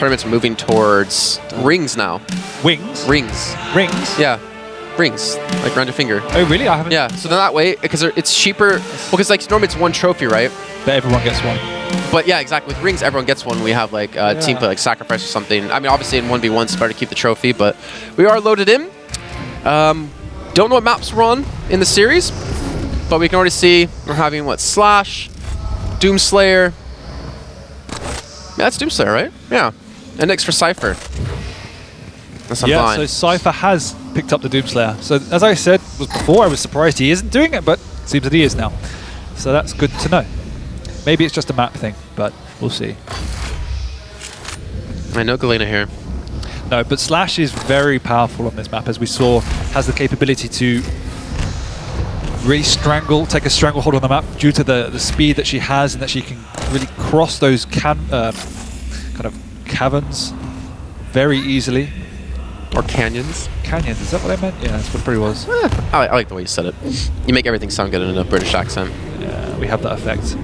tournament's moving towards rings now. Wings? Rings. Rings? Yeah. Rings, like around your finger. Oh, really? I haven't. Yeah, so then that way, because it's cheaper, well, because like normally it's one trophy, right? But everyone gets one. But yeah, exactly. With rings, everyone gets one. We have like team play, like sacrifice or something. I mean, obviously in 1v1, it's better to keep the trophy, but we are loaded in. Don't know what maps we're on in the series, but we can already see we're having what, Slash, Doomslayer. Yeah, that's Doomslayer, right? Yeah. And next for Cypher. Yeah, so Cypher has picked up the Doomslayer. So as I said before, I was surprised he isn't doing it, but it seems that he is now. So that's good to know. Maybe it's just a map thing, but we'll see. I know Galena here. No, but Slash is very powerful on this map, as we saw, has the capability to really take a stranglehold on the map due to the speed that she has, and that she can really cross those kind of caverns very easily. Or canyons. Canyons, is that what I meant? Yeah, that's what it probably was. I like the way you said it. You make everything sound good in a British accent. Yeah, we have that effect.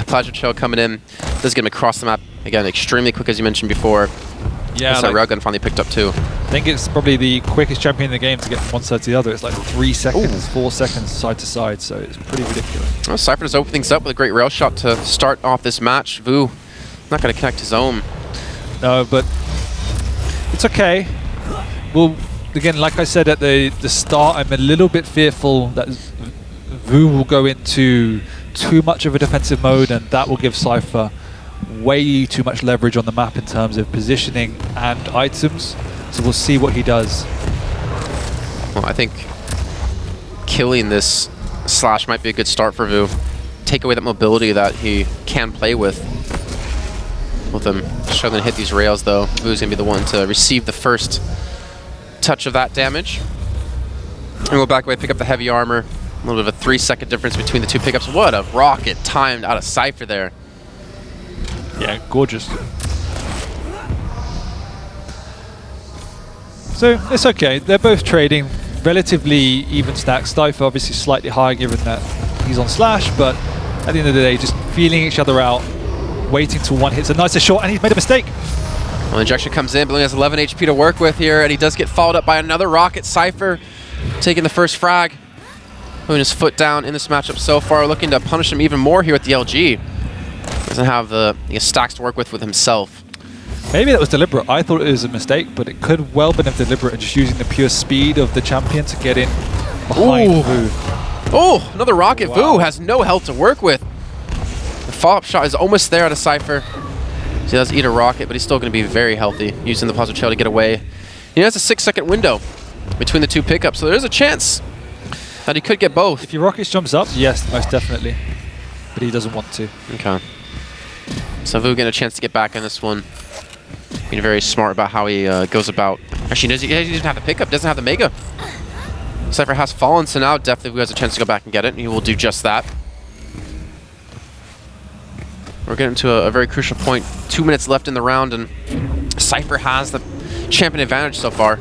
Plasma Trail coming in. Does get him across the map. Again, extremely quick, as you mentioned before. Yeah, like Railgun finally picked up too. I think it's probably the quickest champion in the game to get from one side to the other. It's like 3 seconds, 4 seconds side to side, so it's pretty ridiculous. Well, Cypher does open things up with a great rail shot to start off this match. vo not going to connect his own. No, but it's okay. Well, again, like I said at the start, I'm a little bit fearful that vo will go into too much of a defensive mode, and that will give Cypher way too much leverage on the map in terms of positioning and items. So we'll see what he does. Well, I think killing this Slash might be a good start for vo. Take away that mobility that he can play with him. Show them to hit these rails, though. vo's going to be the one to receive the first touch of that damage. And we'll back away, pick up the heavy armor. A little bit of a 3-second difference between the two pickups. What a rocket timed out of Cypher there. Yeah, gorgeous. So it's okay. They're both trading relatively even stacks. Cypher obviously slightly higher given that he's on Slash, but at the end of the day, just feeling each other out, waiting till one hits a nicer shot, and he's made a mistake. Well, injection comes in, but only has 11 HP to work with here, and he does get followed up by another rocket. Cypher taking the first frag, putting his foot down in this matchup so far, looking to punish him even more here with the LG. Doesn't have the stacks to work with himself. Maybe that was deliberate. I thought it was a mistake, but it could well have been deliberate and just using the pure speed of the champion to get in behind vo. Oh, another rocket. Wow. vo has no health to work with. The follow-up shot is almost there out of Cypher. So he does eat a rocket, but he's still going to be very healthy, using the positive trail to get away. He has a 6-second window between the two pickups, so there's a chance that he could get both. If your rocket jumps up, yes, most definitely. But he doesn't want to. Okay. So vo getting a chance to get back in this one. Being very smart about how he goes about. Actually, he doesn't have the pickup, doesn't have the mega. Cypher has fallen, so now definitely vo has a chance to go back and get it, and he will do just that. We're getting to a very crucial point. 2 minutes left in the round, and Cypher has the champion advantage so far.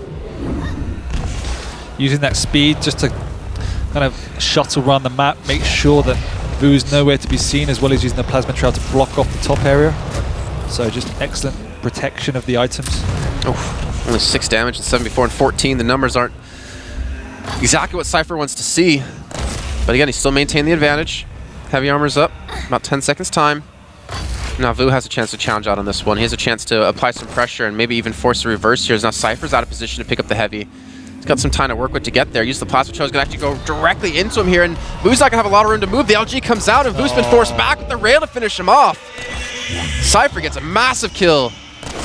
Using that speed just to kind of shuttle around the map, make sure that vo's nowhere to be seen, as well as using the plasma trail to block off the top area. So just excellent protection of the items. Oh, only 6 damage and 7 before and 14. The numbers aren't exactly what Cypher wants to see. But again, he's still maintaining the advantage. Heavy armor's up, about 10 seconds time. Now vo has a chance to challenge out on this one. He has a chance to apply some pressure and maybe even force a reverse here, as now Cypher's out of position to pick up the heavy. He's got some time to work with to get there. Use the plasma trail is going to actually go directly into him here, and vo's not going to have a lot of room to move. The LG comes out, and vo's been forced back with the rail to finish him off. Cypher gets a massive kill.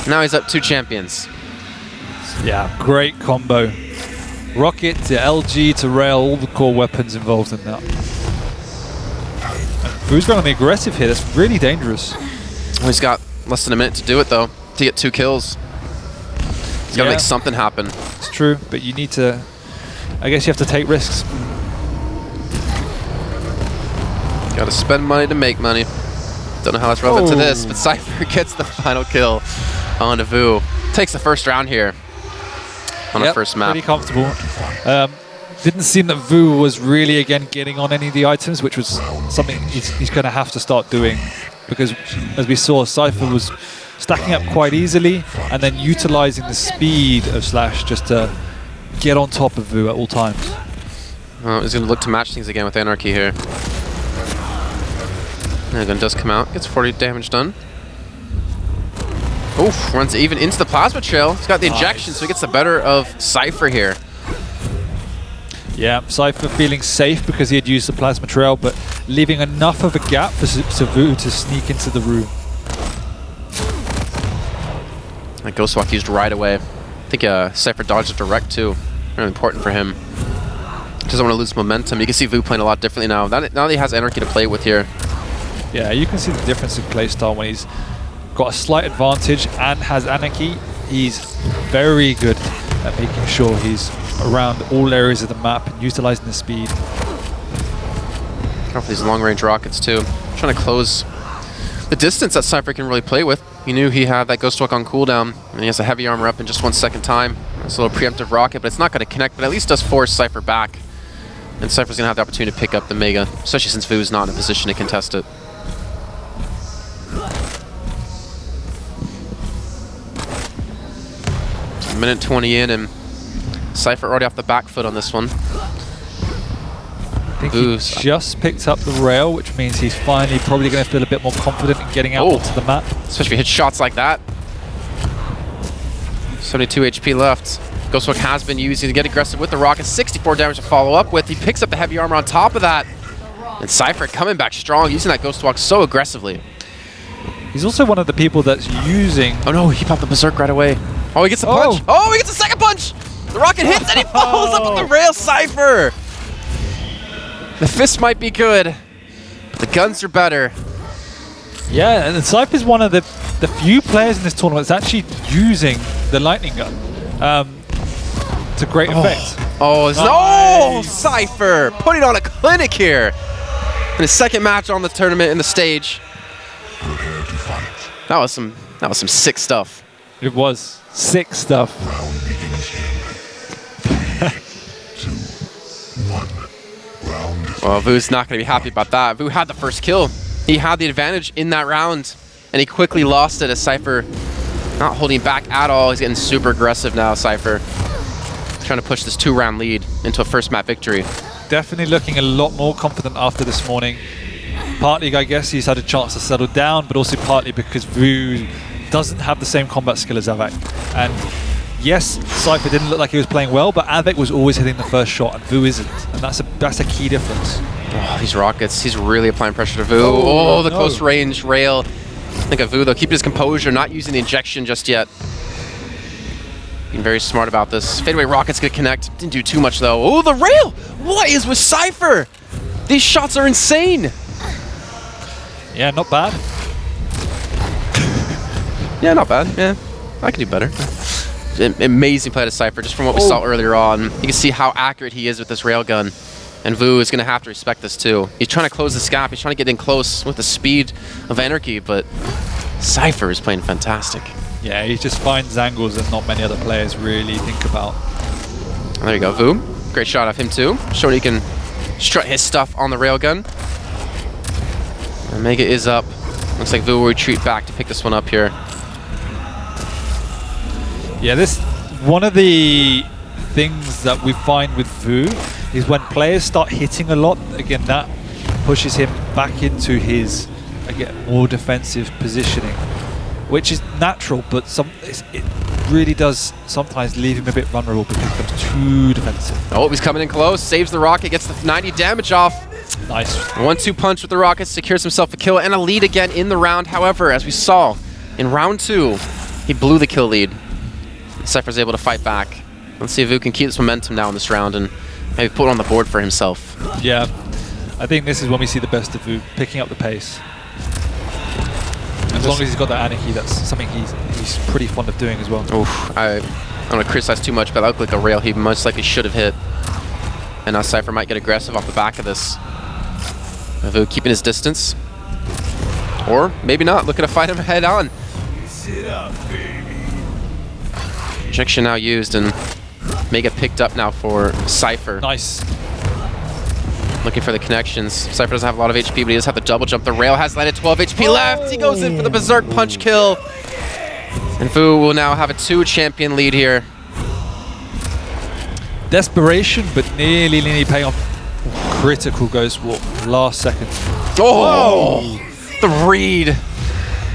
Now he's up 2 champions. Yeah, great combo. Rocket to LG to rail, all the core weapons involved in that. vo's going on the aggressive here. That's really dangerous. Well, he's got less than a minute to do it, though, to get 2 kills. He's got to make something happen. It's true, but you need to... I guess you have to take risks. Got to spend money to make money. Don't know how that's relevant to this, but Cypher gets the final kill on vo. Takes the first round here on the first map. Pretty comfortable. Didn't seem that vo was really, again, getting on any of the items, which was something he's going to have to start doing. Because, as we saw, Cypher was stacking up quite easily, and then utilizing the speed of Slash just to get on top of vo at all times. Well, he's going to look to match things again with Anarchy here. And gun does come out, gets 40 damage done. Oof, runs even into the plasma trail. He's got the injection, so he gets the better of Cypher here. Yeah, Cypher feeling safe because he had used the plasma trail, but leaving enough of a gap for vo to sneak into the room. That Ghost Walk used right away. I think Cypher dodged it direct too. Really important for him. Doesn't want to lose momentum. You can see vo playing a lot differently now. Now that he has Anarchy to play with here. Yeah, you can see the difference in playstyle when he's got a slight advantage and has Anarchy. He's very good at making sure he's around all areas of the map and utilizing the speed. Go for these long-range rockets too. Trying to close the distance that Cypher can really play with. He knew he had that Ghost Walk on cooldown, and he has a heavy armor up in just 1 second time. It's a little preemptive rocket, but it's not going to connect, but at least does force Cypher back. And Cypher's going to have the opportunity to pick up the Mega, especially since vo's not in a position to contest it. A minute 20 in, and Cypher already off the back foot on this one. I think he just picked up the rail, which means he's finally probably going to feel a bit more confident in getting out onto the map. Especially if he hits shots like that. 72 HP left. Ghost Walk has been used to get aggressive with the rocket. 64 damage to follow up with. He picks up the heavy armor on top of that. And Cypher coming back strong, using that Ghost Walk so aggressively. He's also one of the people that's using... Oh no, he popped the Berserk right away. Oh, he gets a punch. Oh, he gets a second punch. The rocket hits and he falls up on the rail. Cypher. The fist might be good, but the guns are better. Yeah, and Cypher's one of the few players in this tournament that's actually using the lightning gun to great effect. Oh, no! Cypher putting on a clinic here in his second match on the tournament in the stage. That was some sick stuff. It was sick stuff. Well, vo's not going to be happy about that. vo had the first kill. He had the advantage in that round, and he quickly lost it as Cypher not holding back at all. He's getting super aggressive now, Cypher. Trying to push this 2-round lead into a first map victory. Definitely looking a lot more confident after this morning. Partly, I guess, he's had a chance to settle down, but also partly because vo doesn't have the same combat skill as Avec. And yes, Cypher didn't look like he was playing well, but Avec was always hitting the first shot, and vo isn't. And that's a key difference. Oh, these rockets, he's really applying pressure to vo. Oh, the close range rail. I think of vo, though, keeping his composure, not using the injection just yet. Being very smart about this. Fadeaway rocket's gonna connect. Didn't do too much, though. Oh, the rail! What is with Cypher? These shots are insane. Yeah, not bad. Yeah, not bad. Yeah, I could do better. Amazing play to Cypher, just from what we saw earlier on. You can see how accurate he is with this railgun. And vo is going to have to respect this too. He's trying to close this gap. He's trying to get in close with the speed of Anarchy, but Cypher is playing fantastic. Yeah, he just finds angles that not many other players really think about. And there you go, vo. Great shot of him too. Showing he can strut his stuff on the railgun. And Mega is up. Looks like vo will retreat back to pick this one up here. Yeah, this one of the things that we find with vo is when players start hitting a lot, again, that pushes him back into his, again, more defensive positioning, which is natural, but it really does sometimes leave him a bit vulnerable because he becomes too defensive. Oh, he's coming in close, saves the rocket, gets the 90 damage off. Nice. 1-2 punch with the rocket, secures himself a kill and a lead again in the round. However, as we saw in round 2, he blew the kill lead. Cypher's able to fight back. Let's see if vo can keep this momentum now in this round and maybe put it on the board for himself. Yeah, I think this is when we see the best of vo, picking up the pace. As long as he's got that Anarchy, that's something he's pretty fond of doing as well. Oof, I don't want to criticize too much, but that looked like a rail he most likely should have hit. And now Cypher might get aggressive off the back of this. vo keeping his distance. Or maybe not, looking to fight him head on. Sit up, baby. Injection now used and Mega picked up now for Cypher. Nice. Looking for the connections. Cypher doesn't have a lot of HP, but he does have the double jump. The rail has landed 12 HP left. He goes in for the Berserk punch kill. And vo will now have a 2-champion lead here. Desperation, but nearly paying off. Critical Ghost Walk, last second. Oh! The read.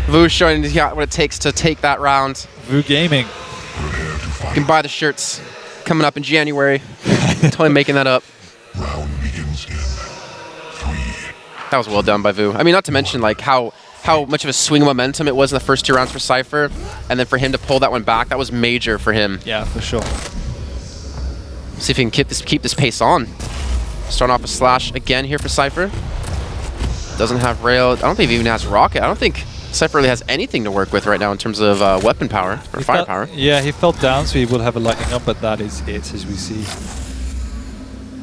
vo showing he's got what it takes to take that round. vo Gaming. You can buy the shirts coming up in January. Totally making that up. That was well done by vo. I mean, not to mention like how much of a swing of momentum it was in the first 2 rounds for Cypher, and then for him to pull that one back, that was major for him. Yeah, for sure. See if he can keep this pace on. Starting off a slash again here for Cypher. Doesn't have rail. I don't think he even has rocket. I don't think Cypher really has anything to work with right now in terms of weapon power or firepower. Yeah, he fell down, so he will have a lightning up, but that is it, as we see.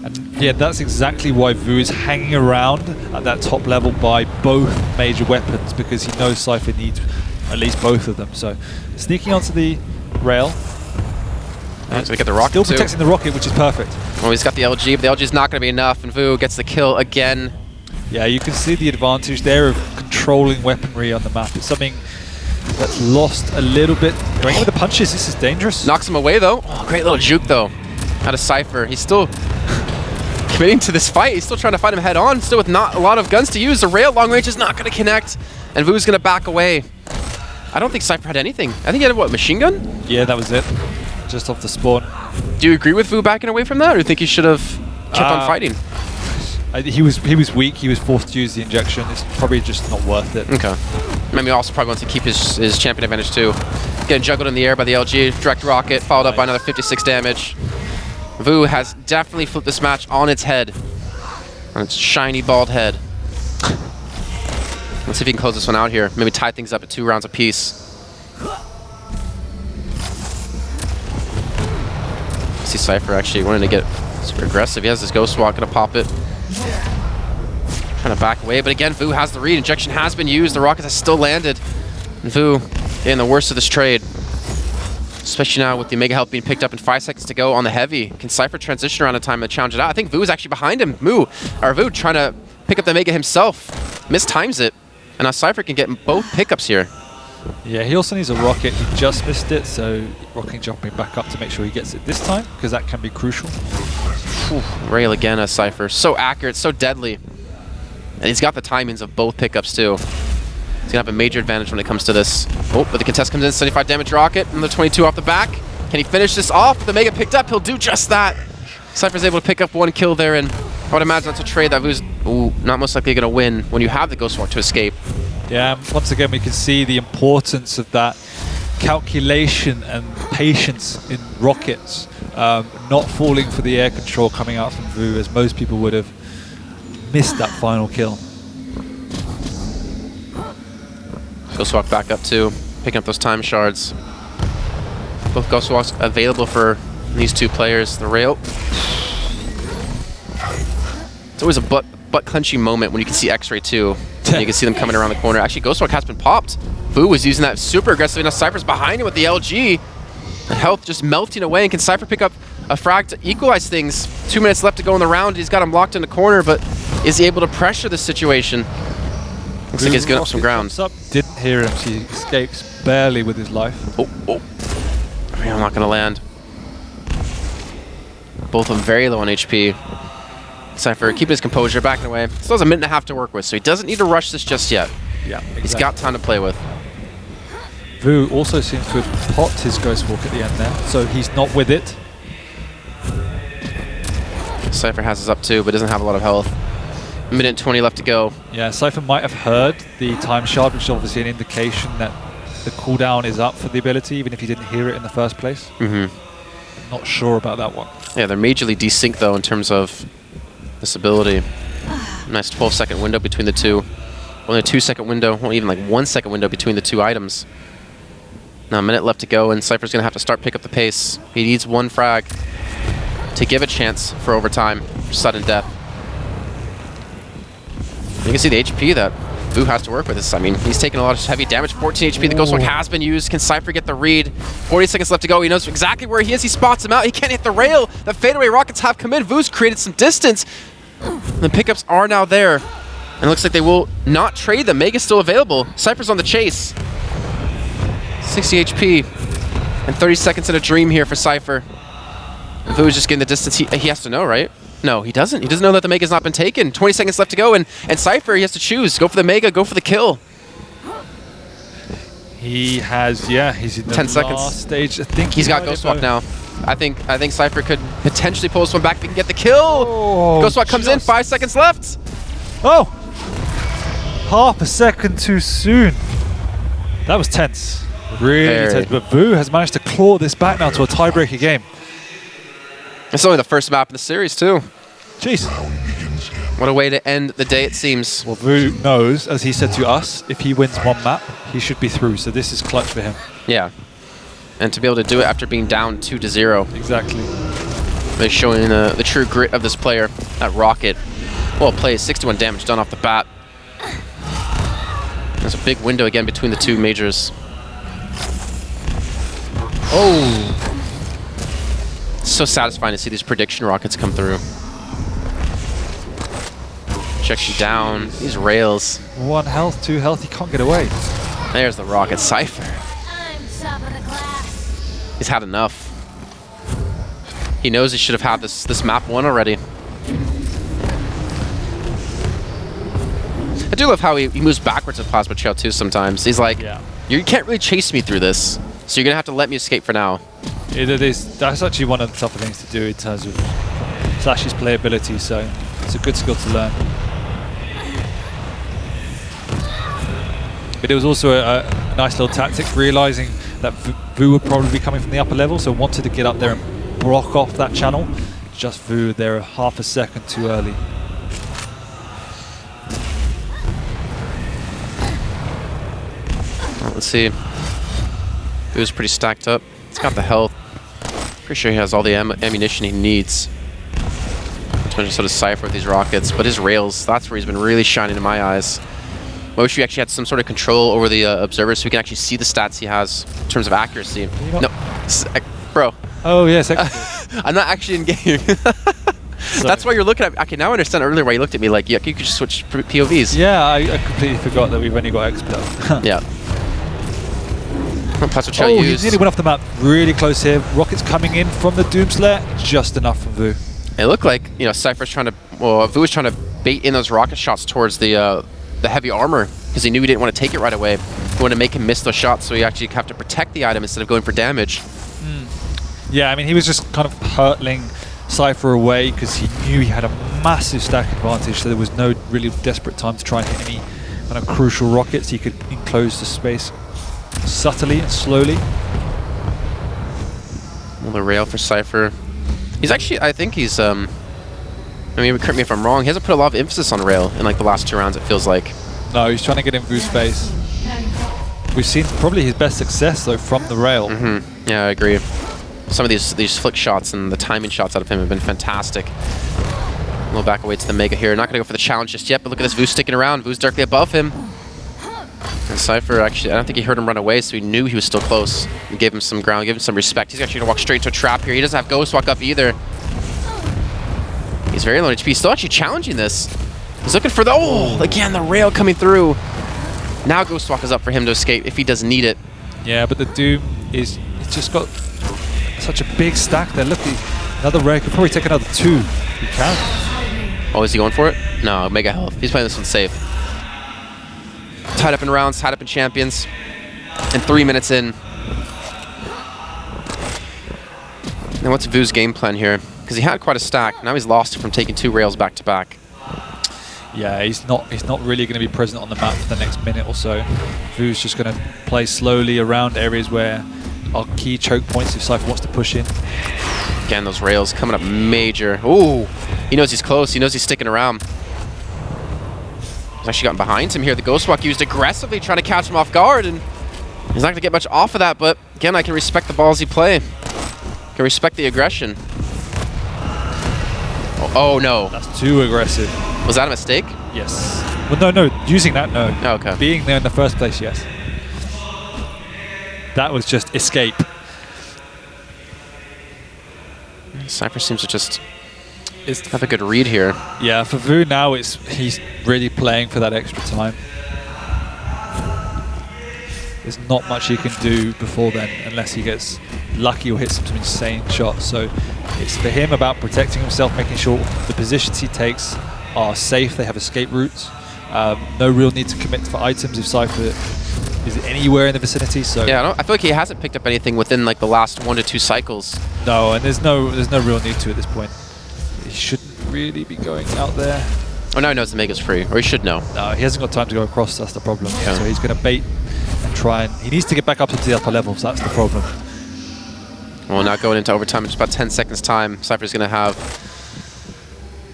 And yeah, that's exactly why vo is hanging around at that top level by both major weapons, because he knows Cypher needs at least both of them. So sneaking onto the rail. And so we get the rocket Still protecting the rocket, which is perfect. Well, he's got the LG, but the LG is not going to be enough, and vo gets the kill again. Yeah, you can see the advantage there of controlling weaponry on the map. It's something that's lost a little bit. Going with the punches, this is dangerous. Knocks him away, though. Oh, great little juke, though, out of Cypher. He's still committing to this fight. He's still trying to fight him head on, still with not a lot of guns to use. The rail long range is not going to connect, and vo's going to back away. I don't think Cypher had anything. I think he had, what, machine gun? Yeah, that was it. Just off the spawn. Do you agree with vo backing away from that, or do you think he should have kept on fighting? He was weak. He was forced to use the injection. It's probably just not worth it. Okay. Maybe also probably wants to keep his champion advantage too. Getting juggled in the air by the LG. Direct rocket, followed up by another 56 damage. vo has definitely flipped this match on its head. On its shiny, bald head. Let's see if he can close this one out here. Maybe tie things up at 2 rounds apiece. See Cypher actually wanting to get super aggressive. He has this ghost walk, gonna pop it. Trying to back away, but again, vo has the read. Injection has been used. The rocket has still landed. And vo getting the worst of this trade. Especially now with the Mega Health being picked up and 5 seconds to go on the heavy. Can Cypher transition around in time to challenge it out? I think vo is actually behind him. vo trying to pick up the Mega himself. Mistimes it. And now Cypher can get both pickups here. Yeah, he also needs a rocket. He just missed it, so rocking jumping back up to make sure he gets it this time, because that can be crucial. Rail again as Cypher. So accurate, so deadly. And he's got the timings of both pickups too. He's going to have a major advantage when it comes to this. Oh, but the contest comes in, 75 damage rocket, another 22 off the back. Can he finish this off? The Mega picked up, he'll do just that. Cypher's able to pick up 1 kill there, and I would imagine that's a trade that vo's not most likely going to win when you have the Ghost Walk to escape. Yeah, once again we can see the importance of that calculation and patience in rockets, not falling for the air control coming out from vo, as most people would have missed that final kill. Ghost Walk back up too, picking up those time shards. Both Ghost Walks available for these 2 players. The rail. It's always a butt clenching moment when you can see X-Ray too. And you can see them coming around the corner. Actually, Ghost Walk has been popped. vo was using that super aggressively. Now Cypher's behind him with the LG. And health just melting away. And can Cypher pick up a frag to equalize things? 2 minutes left to go in the round. He's got him locked in the corner, but is he able to pressure this situation? Looks like he's getting up some ground. Didn't hear him. He escapes barely with his life. Oh. I'm not going to land. Both of them very low on HP. Cypher keeping his composure, backing away. Still has a minute and a half to work with, so he doesn't need to rush this just yet. Yeah, exactly. He's got time to play with. vo also seems to have popped his Ghost Walk at the end there, so he's not with it. Cypher has his up too, but doesn't have a lot of health. A minute and 20 left to go. Yeah, Cypher might have heard the time shard, which is obviously an indication that the cooldown is up for the ability, even if he didn't hear it in the first place. Not sure about that one. Yeah, they're majorly desynced though in terms of this ability. Nice 12-second window between the 2. Only a 2-second window, well, even like 1-second window between the 2 items. Now a minute left to go, and Cypher's gonna have to start pick up the pace. He needs 1 frag to give a chance for overtime, for sudden death. You can see the HP that vo has to work with this. I mean, he's taking a lot of heavy damage. 14 HP, the Ghost Walk has been used. Can Cypher get the read? 40 seconds left to go. He knows exactly where he is. He spots him out. He can't hit the rail. The fadeaway rockets have come in. vo's created some distance. The pickups are now there. And it looks like they will not trade them. Mega's still available. Cypher's on the chase. 60 HP. And 30 seconds in a dream here for Cypher. vo is just getting the distance. He has to know, right? No, he doesn't. He doesn't know that the Mega's not been taken. 20 seconds left to go, and Cypher, he has to choose. Go for the Mega, go for the kill. He has, yeah, he's in the 10 seconds. last stage. I think He's got Ghost Walk now. I think Cypher could potentially pull this one back if he can get the kill. Oh, Ghost Walk comes in, 5 seconds left. Oh! Half a second too soon. That was tense. Really tense. But vo has managed to claw this back now to a tiebreaker game. It's only the first map in the series, too. Jeez. What a way to end the day, it seems. Well, vo knows, as he said to us, if he wins one map, he should be through. So this is clutch for him. Yeah. And to be able to do it after being down 2-0. Exactly. They're showing the true grit of this player. That Rocket. Well played, 61 damage done off the bat. There's a big window again between the two majors. Oh! So satisfying to see these prediction rockets come through. Projection down. These rails. 1 health, 2 health. He can't get away. There's the rocket. Cypher. He's had enough. He knows he should have had this map won already. I do love how he moves backwards in Plasma Trail too sometimes. He's like, you can't really chase me through this, so you're going to have to let me escape for now. That's actually one of the tougher things to do in terms of Slash's playability, so it's a good skill to learn. But it was also a nice little tactic, realizing that vo would probably be coming from the upper level, so wanted to get up there and block off that channel. Just vo there half a second too early. Let's see. vo's pretty stacked up. He's got the health. Pretty sure he has all the ammunition he needs. So does Cypher with these rockets, but his rails, that's where he's been really shining in my eyes. Moshi actually had some sort of control over the observer, so we can actually see the stats he has in terms of accuracy. No, bro. Oh yes. I'm not actually in game. That's why you're looking at. Okay, now I understand earlier why you looked at me like, yeah, you could just switch POVs. Yeah, I completely forgot that we've only got expert. Yeah. Oh, he nearly went off the map. Really close here. Rockets coming in from the Doomslayer. Just enough from vo. It looked like, you know, Cypher's trying to, well, vo was trying to bait in those rocket shots towards the heavy armor because he knew he didn't want to take it right away. He wanted to make him miss those shots, so he actually have to protect the item instead of going for damage. Yeah, I mean, he was just kind of hurtling Cypher away because he knew he had a massive stack advantage, so there was no really desperate time to try and hit any kind of crucial rockets. He could enclose the space subtly and slowly. Well, the rail for Cypher. He's actually, I think he's, I mean, correct me if I'm wrong, he hasn't put a lot of emphasis on rail in like the last 2 rounds, it feels like. No, he's trying to get in vo's space. We've seen probably his best success, though, from the rail. Yeah, I agree. Some of these flick shots and the timing shots out of him have been fantastic. We'll back away to the Mega here. Not going to go for the challenge just yet, but look at this, vo sticking around. vo's directly above him. And Cypher, actually, I don't think he heard him run away, so he knew he was still close. He gave him some ground, gave him some respect. He's actually going to walk straight into a trap here. He doesn't have Ghost Walk up either. He's very low HP. He's still actually challenging this. He's looking for the, again, the rail coming through. Now Ghost Walk is up for him to escape if he does need it. Yeah, but the Doom is, it's just got such a big stack there. Look, another rail could probably take another 2. He can. Oh, is he going for it? No, Mega Health. He's playing this one safe. Tied up in rounds, tied up in champions. And 3 minutes in. Now what's vo's game plan here? Because he had quite a stack. Now he's lost it from taking 2 rails back to back. Yeah, he's not really going to be present on the map for the next minute or so. vo's just going to play slowly around areas where are key choke points if Cypher wants to push in. Again, those rails coming up major. Ooh, he knows he's close. He knows he's sticking around. He's actually gotten behind him here. The Ghost Walk used aggressively, trying to catch him off guard, and he's not going to get much off of that, but again, I can respect the ballsy play. I can respect the aggression. Oh, no. That's too aggressive. Was that a mistake? Yes. Well, no. Using that, no. Oh, okay. Being there in the first place, yes. That was just escape. Cypher seems to just have a good read here. Yeah, for vo now, he's really playing for that extra time. there's not much he can do before then unless he gets lucky or hits some insane shots. So it's for him about protecting himself, making sure the positions he takes are safe, they have escape routes. No real need to commit for items if Cypher is anywhere in the vicinity. So yeah, I feel like he hasn't picked up anything within like the last 1 to 2 cycles. No, and there's no real need to at this point. He shouldn't really be going out there. Oh, now he knows the Mega's free, or he should know. No, he hasn't got time to go across, that's the problem. Yeah. So he's going to bait and try, and he needs to get back up to the upper levels, that's the problem. Well, now going into overtime in just about 10 seconds time, Cypher's going to have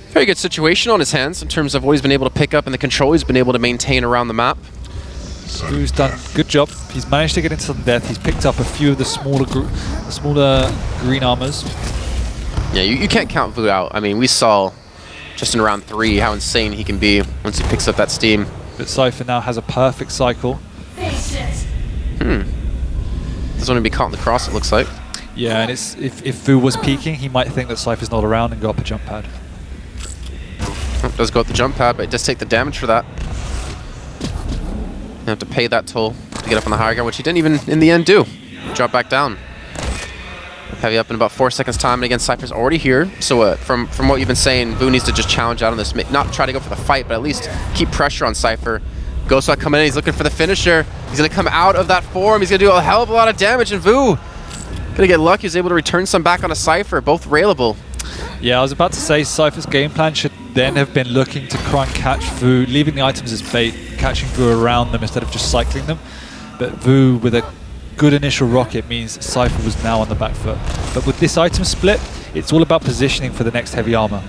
a very good situation on his hands in terms of what he's been able to pick up and the control he's been able to maintain around the map. Vu's done a good job. He's managed to get into some death. He's picked up a few of the smaller green armors. Yeah, you can't count Vu out. I mean, we saw just in round 3 how insane he can be once he picks up that steam. But Cypher now has a perfect cycle. Doesn't want to be caught in the cross, it looks like. Yeah, and it's if Vu was peeking, he might think that Cypher's not around and go up a jump pad. Oh, does go up the jump pad, but it does take the damage for that. You have to pay that toll to get up on the higher ground, which he didn't even in the end do. Drop back down. Heavy up in about 4 seconds time, and again, Cypher's already here. So from what you've been saying, Vu needs to just challenge out on this, not try to go for the fight, but at least keep pressure on Cypher. Ghostwalk coming in, he's looking for the finisher. He's gonna come out of that form, he's gonna do a hell of a lot of damage, and Vu gonna get lucky, he's able to return some back on a Cypher, both railable. Yeah, I was about to say Cypher's game plan should then have been looking to try and catch Vu, leaving the items as bait, catching Vu around them instead of just cycling them. But Vu with a good initial rocket means Cypher was now on the back foot. But with this item split, it's all about positioning for the next heavy armor.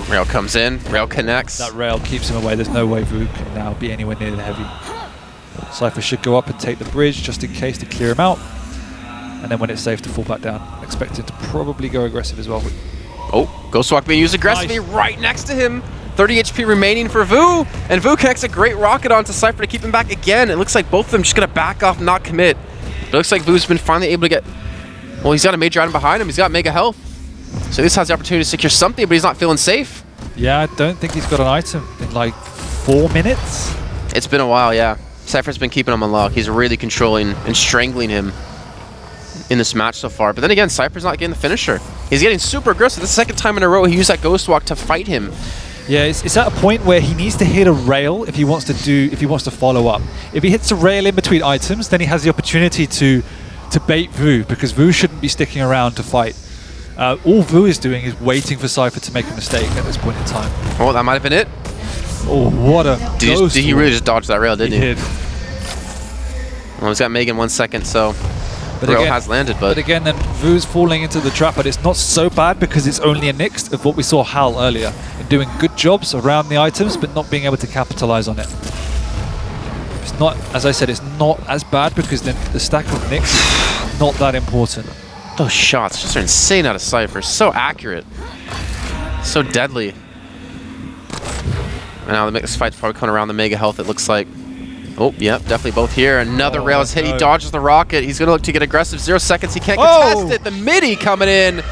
Rail comes in, rail connects. That rail keeps him away. There's no way Vu can now be anywhere near the heavy. Cypher should go up and take the bridge just in case to clear him out. And then when it's safe to fall back down, expect him to probably go aggressive as well. Oh, Ghostwalk being used aggressively right next to him. 30 HP remaining for Vu, and Vu connects a great rocket onto Cypher to keep him back again. It looks like both of them just gonna back off, not commit. It looks like Vu's been finally able to get, well, he's got a major item behind him, he's got mega health. So this has the opportunity to secure something, but he's not feeling safe. Yeah, I don't think he's got an item in like 4 minutes. It's been a while, yeah. Cypher's been keeping him on lock. He's really controlling and strangling him in this match so far. But then again, Cypher's not getting the finisher. He's getting super aggressive. The second time in a row he used that Ghostwalk to fight him. Yeah, it's at a point where he needs to hit a rail if he wants to follow up. If he hits a rail in between items, then he has the opportunity to bait Vu, because Vu shouldn't be sticking around to fight. All Vu is doing is waiting for Cypher to make a mistake at this point in time. Oh, that might have been it. Oh, what a ghost. Did he really just dodge that rail, didn't he? He did. Well, he's got Megan 1 second, so the rail has landed, but again, then Vu's falling into the trap, but it's not so bad because it's only a nix of what we saw Hal earlier, in doing good jobs around the items, but not being able to capitalize on it. It's not, as I said, it's not as bad because then the stack of nicks not that important. those shots just are insane out of Cypher. So accurate. So deadly. And now this fight's probably coming around the mega health, it looks like. Oh, yep, definitely both here. Another rail is hit. He dodges the rocket. He's going to look to get aggressive. 0 seconds. He can't contest it. The midi coming in.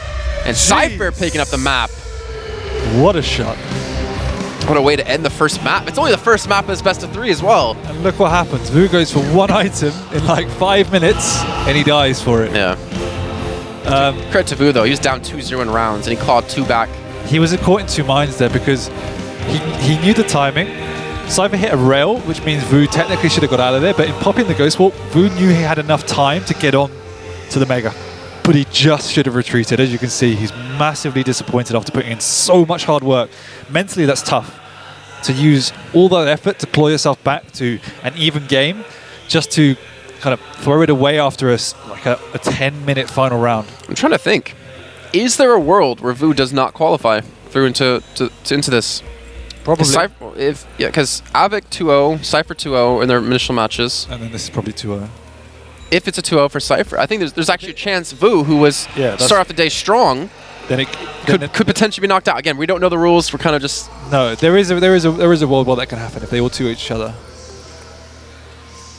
And Cypher picking up the map. What a shot. What a way to end the first map. It's only the first map of this best of 3 as well. And look what happens. Vu goes for one item in like 5 minutes, and he dies for it. Yeah. Credit to Vu, though. He was down 2-0 in rounds, and he clawed 2 back. He was caught in 2 minds there because he knew the timing. Cypher hit a rail, which means Vu technically should have got out of there, but in popping the Ghost Walk, Vu knew he had enough time to get on to the Mega. But he just should have retreated. As you can see, he's massively disappointed after putting in so much hard work. Mentally, that's tough. To use all that effort to claw yourself back to an even game, just to kind of throw it away after a 10-minute final round. I'm trying to think. Is there a world where Vu does not qualify through into this? Probably. Because Avik 2-0, Cypher 2-0 in their initial matches. And then this is probably 2-0. If it's a 2-0 for Cypher, I think there's actually a chance Vu, who was start off the day strong, then could potentially be knocked out. Again, we don't know the rules. We're kind of just no. There is a world where that can happen if they all 2 each other.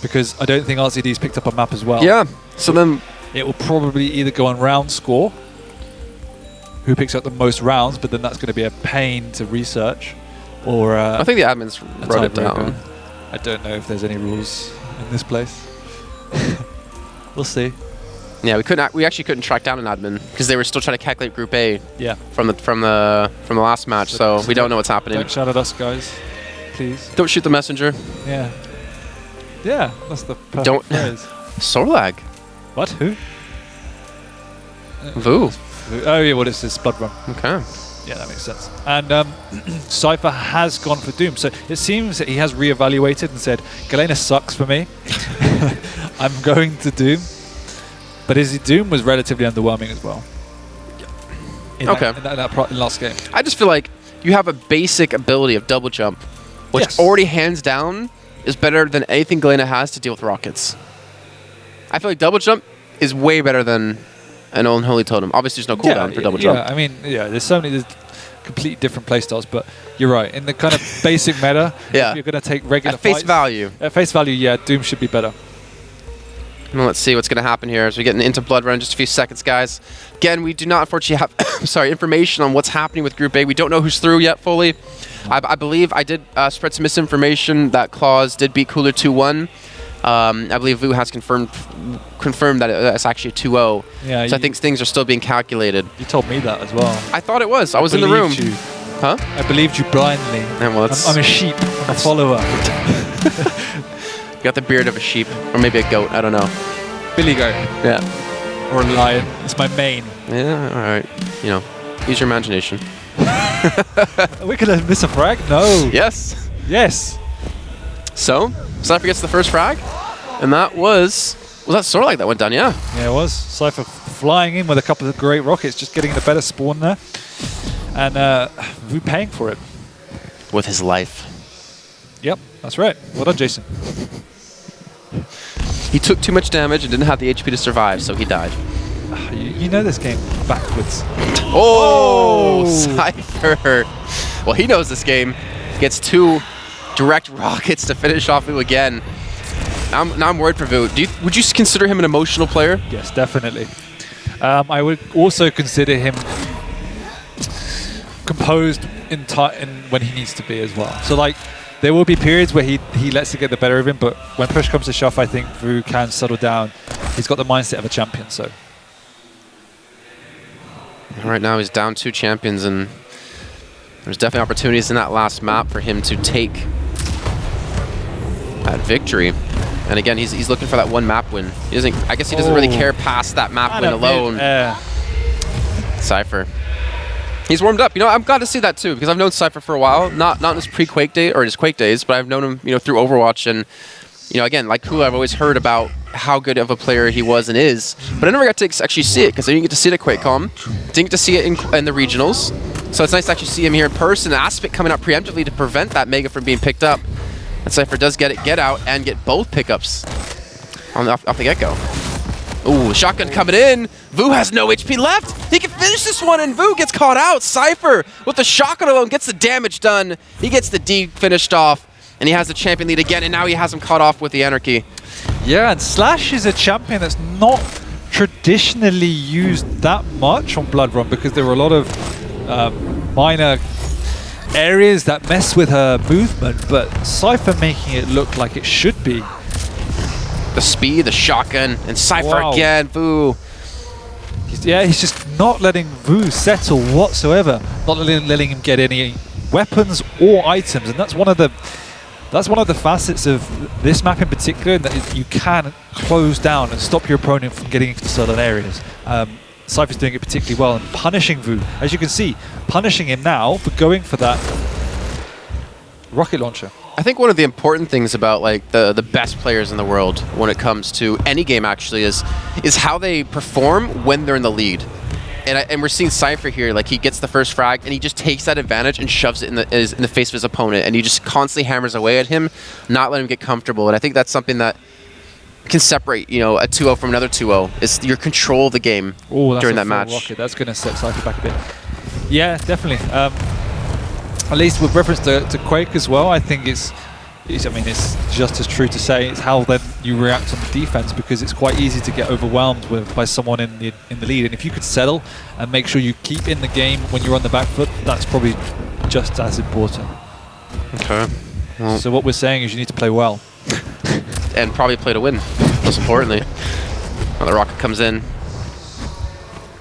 Because I don't think RCD's picked up a map as well. Yeah. So then it will probably either go on round score, who picks up the most rounds, but then that's going to be a pain to research. Or I think the admins wrote it down. I don't know if there's any rules. in this place. We'll see. Yeah, we actually couldn't track down an admin because they were still trying to calculate Group A. Yeah. From the last match, so we don't know what's happening. Don't shout at us, guys. Please. Don't shoot the messenger. Yeah. Yeah, that's the perfect Don't. phrase. Sorlag. What? Who? Vu. Oh yeah, well it's this Blood Run. Okay. Yeah, that makes sense. And Cypher has gone for Doom, so it seems that he has reevaluated and said, Galena sucks for me. I'm going to Doom. But his Doom was relatively underwhelming as well. In that last game. I just feel like you have a basic ability of double jump, which already hands down is better than anything Galena has to deal with rockets. I feel like double jump is way better than an Unholy Totem. Obviously, there's no cooldown for double jump. Yeah, I mean, there's so many completely different playstyles, but you're right. In the kind of basic meta, if you're going to take regular at face fights, value. At face value, yeah, Doom should be better. Well, let's see what's going to happen here as we get into Blood Run in just a few seconds, guys. Again, we do not unfortunately have information on what's happening with Group A. We don't know who's through yet fully. I believe I did spread some misinformation that Claus did beat Cooler 2-1. I believe Vu has confirmed that it's actually 2-0. Yeah, so I think things are still being calculated. You told me that as well. I thought it was. I was in the room. You. Huh? I believed you blindly. Yeah, well, I'm a sheep. I'm a follower. You got the beard of a sheep, or maybe a goat. I don't know. Billy goat. Yeah. Or a lion. It's my main. Yeah. All right. You know, use your imagination. Are we gonna miss a frag? No. Yes. Yes. So, Cypher gets the first frag, and that was that Sorlag that went down? Yeah. Yeah, it was. Cypher flying in with a couple of great rockets, just getting the better spawn there, and Vu paying for it with his life. Yep, that's right. Well done, Jason. He took too much damage and didn't have the HP to survive, so he died. You know this game backwards. Oh, Cypher. Well, he knows this game. Gets 2 direct rockets to finish off Vu again. Now I'm worried for Vu. Would you consider him an emotional player? Yes, definitely. I would also consider him composed in when he needs to be as well. So like, there will be periods where he lets it get the better of him, but when push comes to shove, I think Vu can settle down. He's got the mindset of a champion, so. Right now he's down 2 champions, and there's definitely opportunities in that last map for him to take that victory. And again, he's looking for that 1 map win. He doesn't. I guess he doesn't really care past that map win alone. Cypher. He's warmed up. You know, I'm glad to see that too, because I've known Cypher for a while. Not in his pre-Quake day or his Quake days, but I've known him, through Overwatch. And again, like Kula, I've always heard about how good of a player he was and is, but I never got to actually see it because I didn't get to see it at QuakeCon. Didn't get to see it in the regionals. So it's nice to actually see him here in person. Aspect coming up preemptively to prevent that Mega from being picked up. And Cypher does get out and get both pickups off the get-go. Ooh, shotgun coming in. Vu has no HP left. He can finish this one, and Vu gets caught out. Cypher, with the shotgun alone, gets the damage done. He gets the D finished off, and he has the champion lead again, and now he has him caught off with the Anarchy. Yeah, and Slash is a champion that's not traditionally used that much on Blood Run because there were a lot of minor areas that mess with her movement, but Cypher making it look like it should be. The speed, the shotgun, and Cypher again. Vu. He's just not letting Vu settle whatsoever. Not letting him get any weapons or items, and that's one of the facets of this map in particular, that you can close down and stop your opponent from getting into certain areas. Cypher's doing it particularly well and punishing Vu. As you can see, punishing him now for going for that rocket launcher. I think one of the important things about like the best players in the world when it comes to any game actually is how they perform when they're in the lead. And we're seeing Cypher here, like he gets the first frag and he just takes that advantage and shoves it in the face of his opponent, and he just constantly hammers away at him, not letting him get comfortable. And I think that's something that can separate, a 2-0 from another 2-0, is your control of the game during that match. Rocket. That's going to set Cypher back a bit. Yeah, definitely. At least with reference to Quake as well, I think it's just as true to say it's how then you react on the defense, because it's quite easy to get overwhelmed by someone in the lead, and if you could settle and make sure you keep in the game when you're on the back foot, that's probably just as important. Okay. Well. So what we're saying is you need to play well. and probably play to win, most importantly. When the rocket comes in.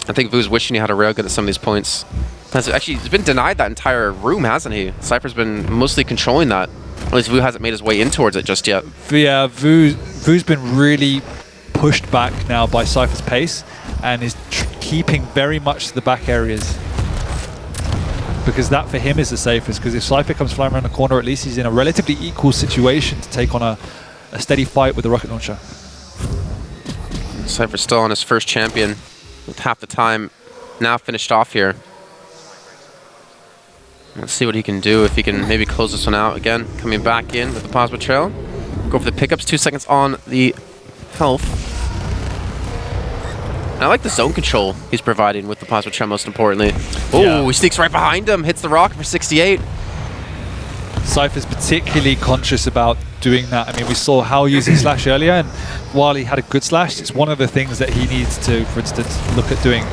I think Vu's wishing he had a railgun at some of these points. Actually, he's been denied that entire room, hasn't he? Cypher's been mostly controlling that. At least Vu hasn't made his way in towards it just yet. Yeah, Vu's been really pushed back now by Cypher's pace and is keeping very much to the back areas. Because that for him is the safest, because if Cypher comes flying around the corner, at least he's in a relatively equal situation to take on a steady fight with the rocket launcher. Cypher's still on his first champion with half the time now finished off here. Let's see what he can do, if he can maybe close this one out again. Coming back in with the plasma trail. Go for the pickups, 2 seconds on the health. And I like the zone control he's providing with the plasma trail, most importantly. Oh, he sneaks right behind him, hits the rocket for 68. Cypher's particularly conscious about doing that. I mean, we saw Hal using Slash earlier, and while he had a good Slash, it's one of the things that he needs to, for instance, look at doing.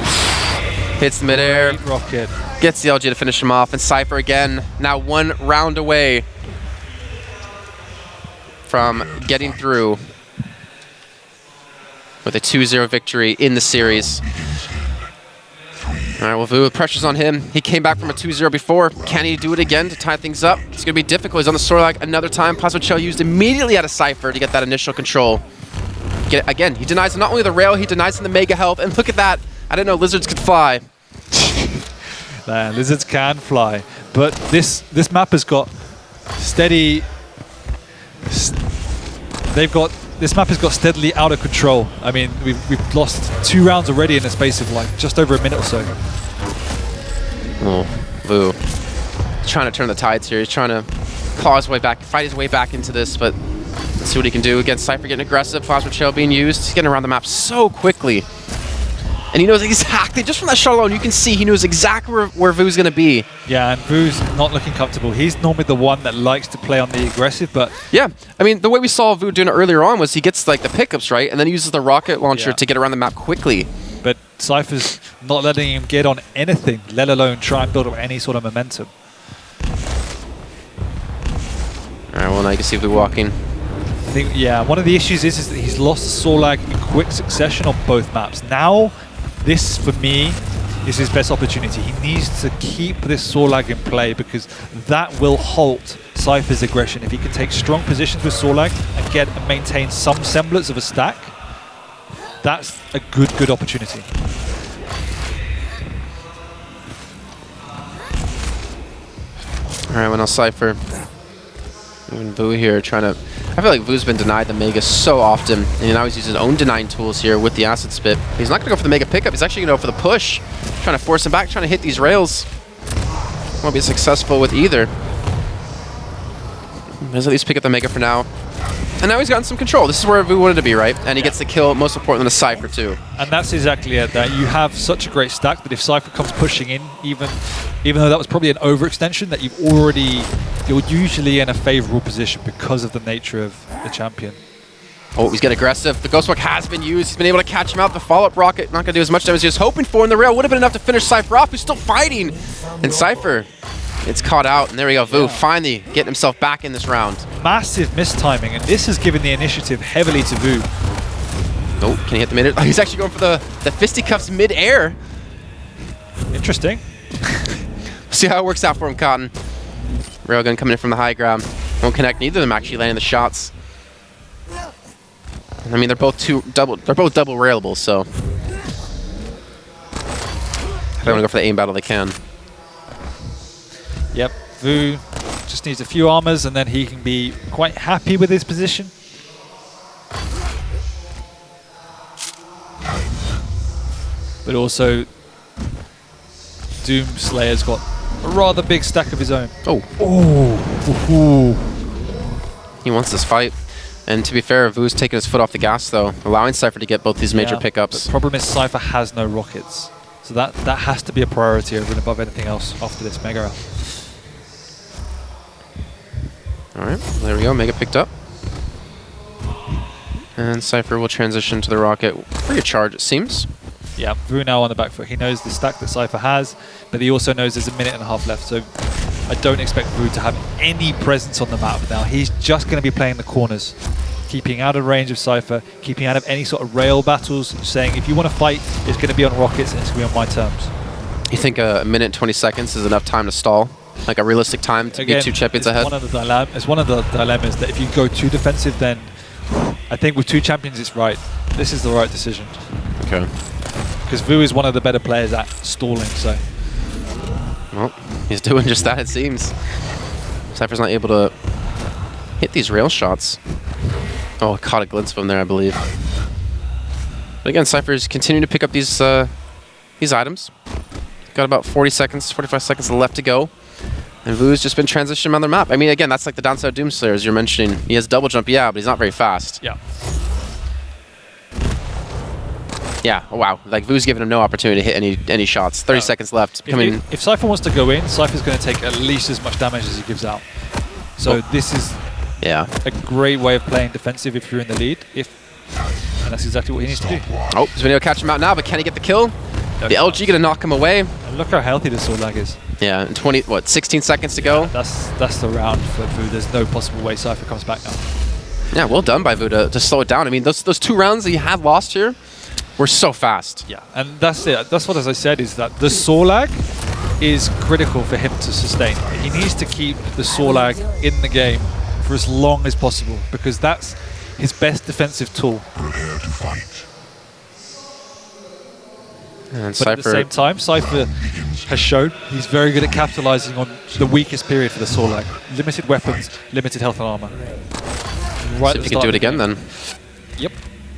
Hits the midair. Rocket. Gets the LG to finish him off, and Cypher again, now 1 round away from getting through with a 2-0 victory in the series. All right, well, Vu, the pressure's on him. He came back from a 2-0 before. Can he do it again to tie things up? It's going to be difficult. He's on the Sorlag another time. Plasma Shell used immediately out of Cypher to get that initial control. Again, he denies him not only the rail, he denies him the mega health. And look at that. I didn't know lizards could fly. Lizards can fly, but this map has got steady. This map has got steadily out of control. I mean, we've lost 2 rounds already in the space of like just over a minute or so. Oh, Vu. He's trying to turn the tides here. He's trying to claw his way back, fight his way back into this, but let's see what he can do against Cypher getting aggressive. Plasma Trail being used. He's getting around the map so quickly. And he knows exactly, just from that shot alone, you can see he knows exactly where Vu's going to be. Yeah, and Vu's not looking comfortable. He's normally the one that likes to play on the aggressive, but... Yeah, I mean, the way we saw Vu doing it earlier on was he gets like the pickups, right? And then he uses the rocket launcher to get around the map quickly. But Cypher's not letting him get on anything, let alone try and build up any sort of momentum. All right, well, now you can see Vu walking. I think, yeah, one of the issues is that he's lost the Sorlag in quick succession on both maps. Now, this, for me, is his best opportunity. He needs to keep this Sorlag in play because that will halt Cypher's aggression. If he can take strong positions with Sorlag and maintain some semblance of a stack, that's a good opportunity. All right, well, now Cypher. Even Vu here trying to... I feel like Vu's been denied the Mega so often, and now he's using his own denying tools here with the Acid Spit. He's not going to go for the Mega pickup, he's actually going to go for the push. Trying to force him back, trying to hit these rails. Won't be successful with either. Let's at least pick up the Mega for now. And now he's gotten some control. This is where Vu wanted to be, right? And he gets the kill, most important, than a Cypher too. And that's exactly it, that you have such a great stack that if Cypher comes pushing in, even though that was probably an overextension, that you're usually in a favorable position because of the nature of the champion. Oh, he's getting aggressive. The Ghost Walk has been used. He's been able to catch him out. The follow-up rocket not going to do as much damage as he was hoping for, and the rail would have been enough to finish Cypher off. He's still fighting. And Cypher, it's caught out, and there we go. Vu finally getting himself back in this round. Massive mistiming, and this has given the initiative heavily to Vu. Oh, can he hit the mid-air? Oh, he's actually going for the fisticuffs mid-air. Interesting. See how it works out for him, Cotton. Railgun coming in from the high ground. Won't connect. Neither of them actually landing the shots. I mean, they're both double railable, so if they want to go for the aim battle, they can. Yep, Vu just needs a few armors, and then he can be quite happy with his position. But also, Doomslayer's got a rather big stack of his own. Oh. He wants this fight. And to be fair, Vu's taking his foot off the gas, though, allowing Cypher to get both these major pickups. The problem is Cypher has no rockets. So that has to be a priority over and above anything else after this Mega round. All right, there we go. Mega picked up. And Cypher will transition to the rocket. Free of charge, it seems. Yeah, Vu now on the back foot. He knows the stack that Cypher has, but he also knows there's a minute and a half left. So I don't expect Vu to have any presence on the map now. He's just going to be playing the corners. keeping out of range of Cypher, keeping out of any sort of rail battles, saying if you want to fight, it's going to be on rockets and it's going to be on my terms. You think a minute and 20 seconds is enough time to stall? Like a realistic time to be 2 champions ahead? It's one of the dilemmas that if you go too defensive, then I think with 2 champions it's right. This is the right decision. Okay. Because vo is one of the better players at stalling, so. Well, he's doing just that, it seems. Cypher's not able to hit these rail shots. Oh, I caught a glimpse of him there, I believe. But again, Cypher's continuing to pick up these items. Got about 40 seconds, 45 seconds left to go. And vo's just been transitioning on their map. I mean, again, that's like the downside of Doomslayer, as you're mentioning. He has double jump, yeah, but he's not very fast. Yeah. Yeah, oh, wow. Like, vo's giving him no opportunity to hit any shots. 30 seconds left. If Cypher wants to go in, Cypher's going to take at least as much damage as he gives out. So this is a great way of playing defensive if you're in the lead. And that's exactly what he needs to do. Oh, he's been able to catch him out now, but can he get the kill? The LG going to knock him away. And look how healthy the sword lag is. Yeah, and 16 seconds to go. That's the round for vo. There's no possible way Cypher comes back now. Yeah, well done by vo to slow it down. I mean, those 2 rounds that you had lost here were so fast. Yeah, and that's it. That's what, as I said, is that the sword lag is critical for him to sustain. He needs to keep the sword lag in the game for as long as possible because that's his best defensive tool. Prepare to fight. And but at the same time, Cypher has shown he's very good at capitalizing on the weakest period for the sword lag. Limited weapons, limited health and armor. Right, so if he can do it again then. Yep.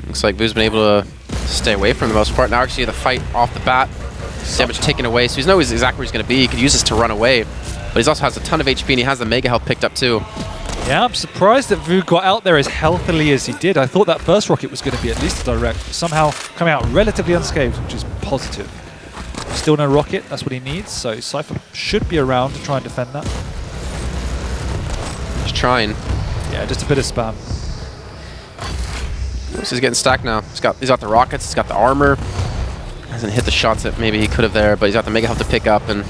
Looks like vo's been able to stay away from the most part. Now actually the fight off the bat. Damage taken away, so he knows exactly where he's going to be. He could use this to run away. But he also has a ton of HP and he has the mega health picked up too. Yeah, I'm surprised that vo got out there as healthily as he did. I thought that first rocket was going to be at least a direct, but somehow coming out relatively unscathed, which is positive. Still no rocket, that's what he needs, so Cypher should be around to try and defend that. Just trying. Yeah, just a bit of spam. So he's getting stacked now. He's got the rockets, he's got the armor. Hasn't hit the shots that maybe he could have there, but he's got the mega health to pick up. And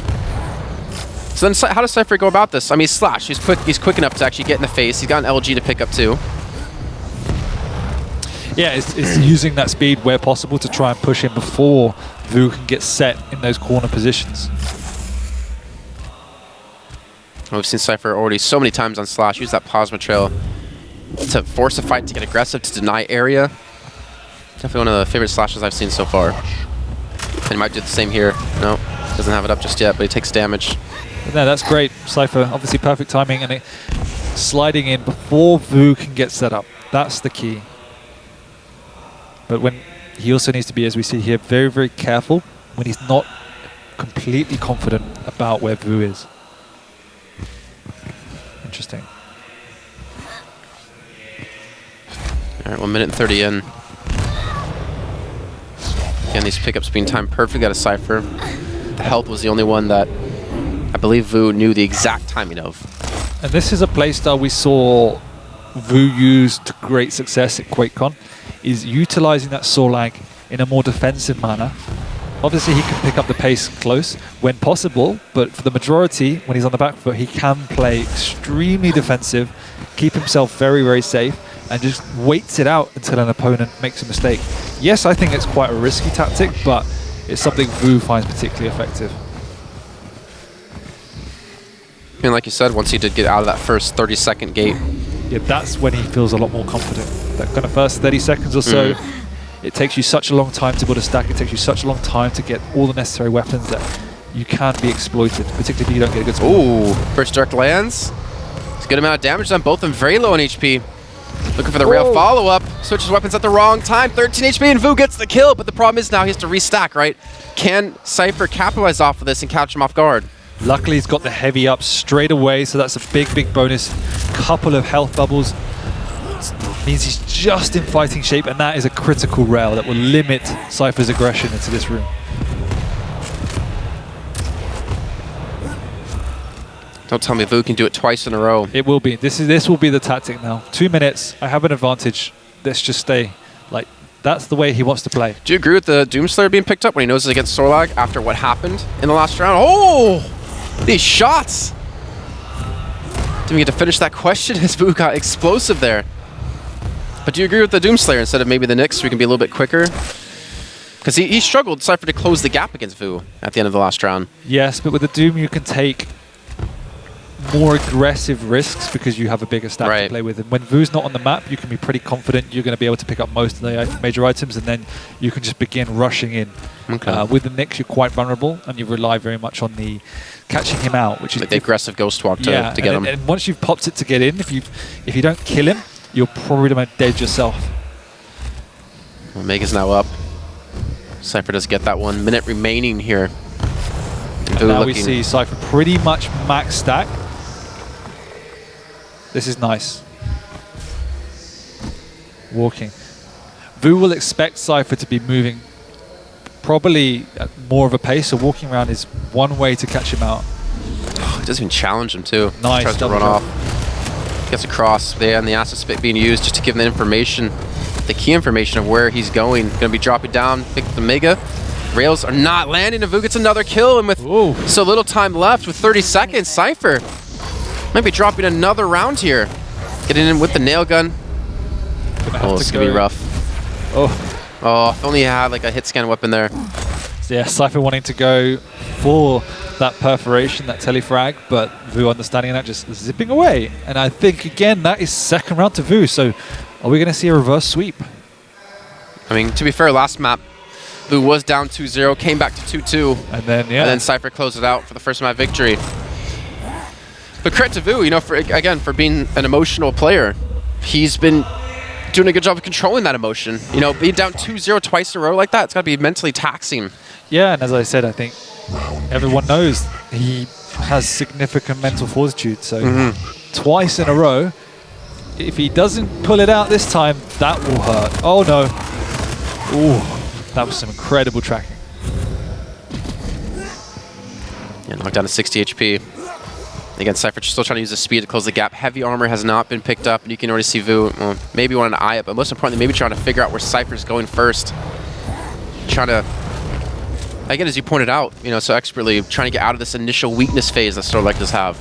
so then how does Cypher go about this? I mean, Slash, he's quick enough to actually get in the face. He's got an LG to pick up too. Yeah, it's using that speed where possible to try and push him before vo can get set in those corner positions. We've seen Cypher already so many times on Slash use that plasma trail to force a fight, to get aggressive, to deny area. Definitely one of the favorite Slashes I've seen so far. And he might do the same here. No, doesn't have it up just yet, but he takes damage. No, that's great. Cypher, obviously perfect timing, and sliding in before vo can get set up. That's the key. But when he also needs to be, as we see here, very, very careful when he's not completely confident about where vo is. Interesting. All right, 1 minute and 30 in. Again, these pickups being timed perfectly out of Cypher. The health was the only one that I believe vo knew the exact timing of. And this is a playstyle we saw vo use to great success at QuakeCon, is utilizing that sword lag in a more defensive manner. Obviously, he can pick up the pace close when possible, but for the majority, when he's on the back foot, he can play extremely defensive, keep himself very, very safe, and just waits it out until an opponent makes a mistake. Yes, I think it's quite a risky tactic, but it's something vo finds particularly effective. And like you said, once he did get out of that first 30-second gate. Yeah, that's when he feels a lot more confident. That kind of first 30 seconds or so, it takes you such a long time to build a stack, it takes you such a long time to get all the necessary weapons that you can be exploited, particularly if you don't get a good score. Ooh, first direct lands. It's a good amount of damage on both of them, very low on HP. Looking for the rail follow-up, switches weapons at the wrong time, 13 HP, and vo gets the kill, but the problem is now he has to restack, right? Can Cypher capitalize off of this and catch him off guard? Luckily, he's got the heavy up straight away, so that's a big, big bonus. Couple of health bubbles. Means he's just in fighting shape, and that is a critical rail that will limit Cypher's aggression into this room. Don't tell me vo can do it twice in a row. It will be. This will be the tactic now. 2 minutes. I have an advantage. Let's just stay. Like, that's the way he wants to play. Do you agree with the Doomslayer being picked up when he knows it's against Sorlag after what happened in the last round? Oh! These shots! Didn't get to finish that question as vo got explosive there. But do you agree with the Doomslayer instead of maybe the Nyx, so we can be a little bit quicker? Because he struggled, Cypher, to close the gap against vo at the end of the last round. Yes, but with the Doom you can take more aggressive risks because you have a bigger stack to play with. And when vo's not on the map, you can be pretty confident you're going to be able to pick up most of the major items, and then you can just begin rushing in. Okay. With the Nyx, you're quite vulnerable, and you rely very much on the catching him out, which is like the aggressive ghost walk to get him. And once you've popped it to get in, if you don't kill him, you're probably going to dead yourself. Omega's now up. Cypher does get that 1 minute remaining here. And now we see Cypher pretty much max stack. This is nice. Walking. vo will expect Cypher to be moving probably at more of a pace, so walking around is one way to catch him out. He doesn't even challenge him too. Nice. Tries to run off. Gets across there, and the acid spit being used just to give him the information, the key information of where he's going. Going to be dropping down, pick the Mega. Rails are not landing, and vo gets another kill, and with so little time left, with 30 seconds, Cypher might be dropping another round here. Getting in with the nail gun. Oh, it's going to be rough. Oh, if only he had like a hit scan weapon there. So yeah, Cypher wanting to go for that perforation, that telefrag, but vo understanding that, just zipping away. And I think, again, that is second round to vo, so are we going to see a reverse sweep? I mean, to be fair, last map, vo was down 2-0, came back to 2-2. And then Cypher closed it out for the first map victory. But credit to vo, you know, for being an emotional player. He's been doing a good job of controlling that emotion. You know, being down 2-0 twice in a row like that, it's got to be mentally taxing. Yeah, and as I said, I think everyone knows he has significant mental fortitude. So twice in a row, if he doesn't pull it out this time, that will hurt. Oh no. Ooh, that was some incredible tracking. Yeah, knocked down to 60 HP. Again, Cypher still trying to use the speed to close the gap. Heavy armor has not been picked up, and you can already see vo maybe want to eye it, but most importantly, maybe trying to figure out where Cypher's going first. Trying to, again, as you pointed out, you know, so expertly, trying to get out of this initial weakness phase that Stolarlectors have.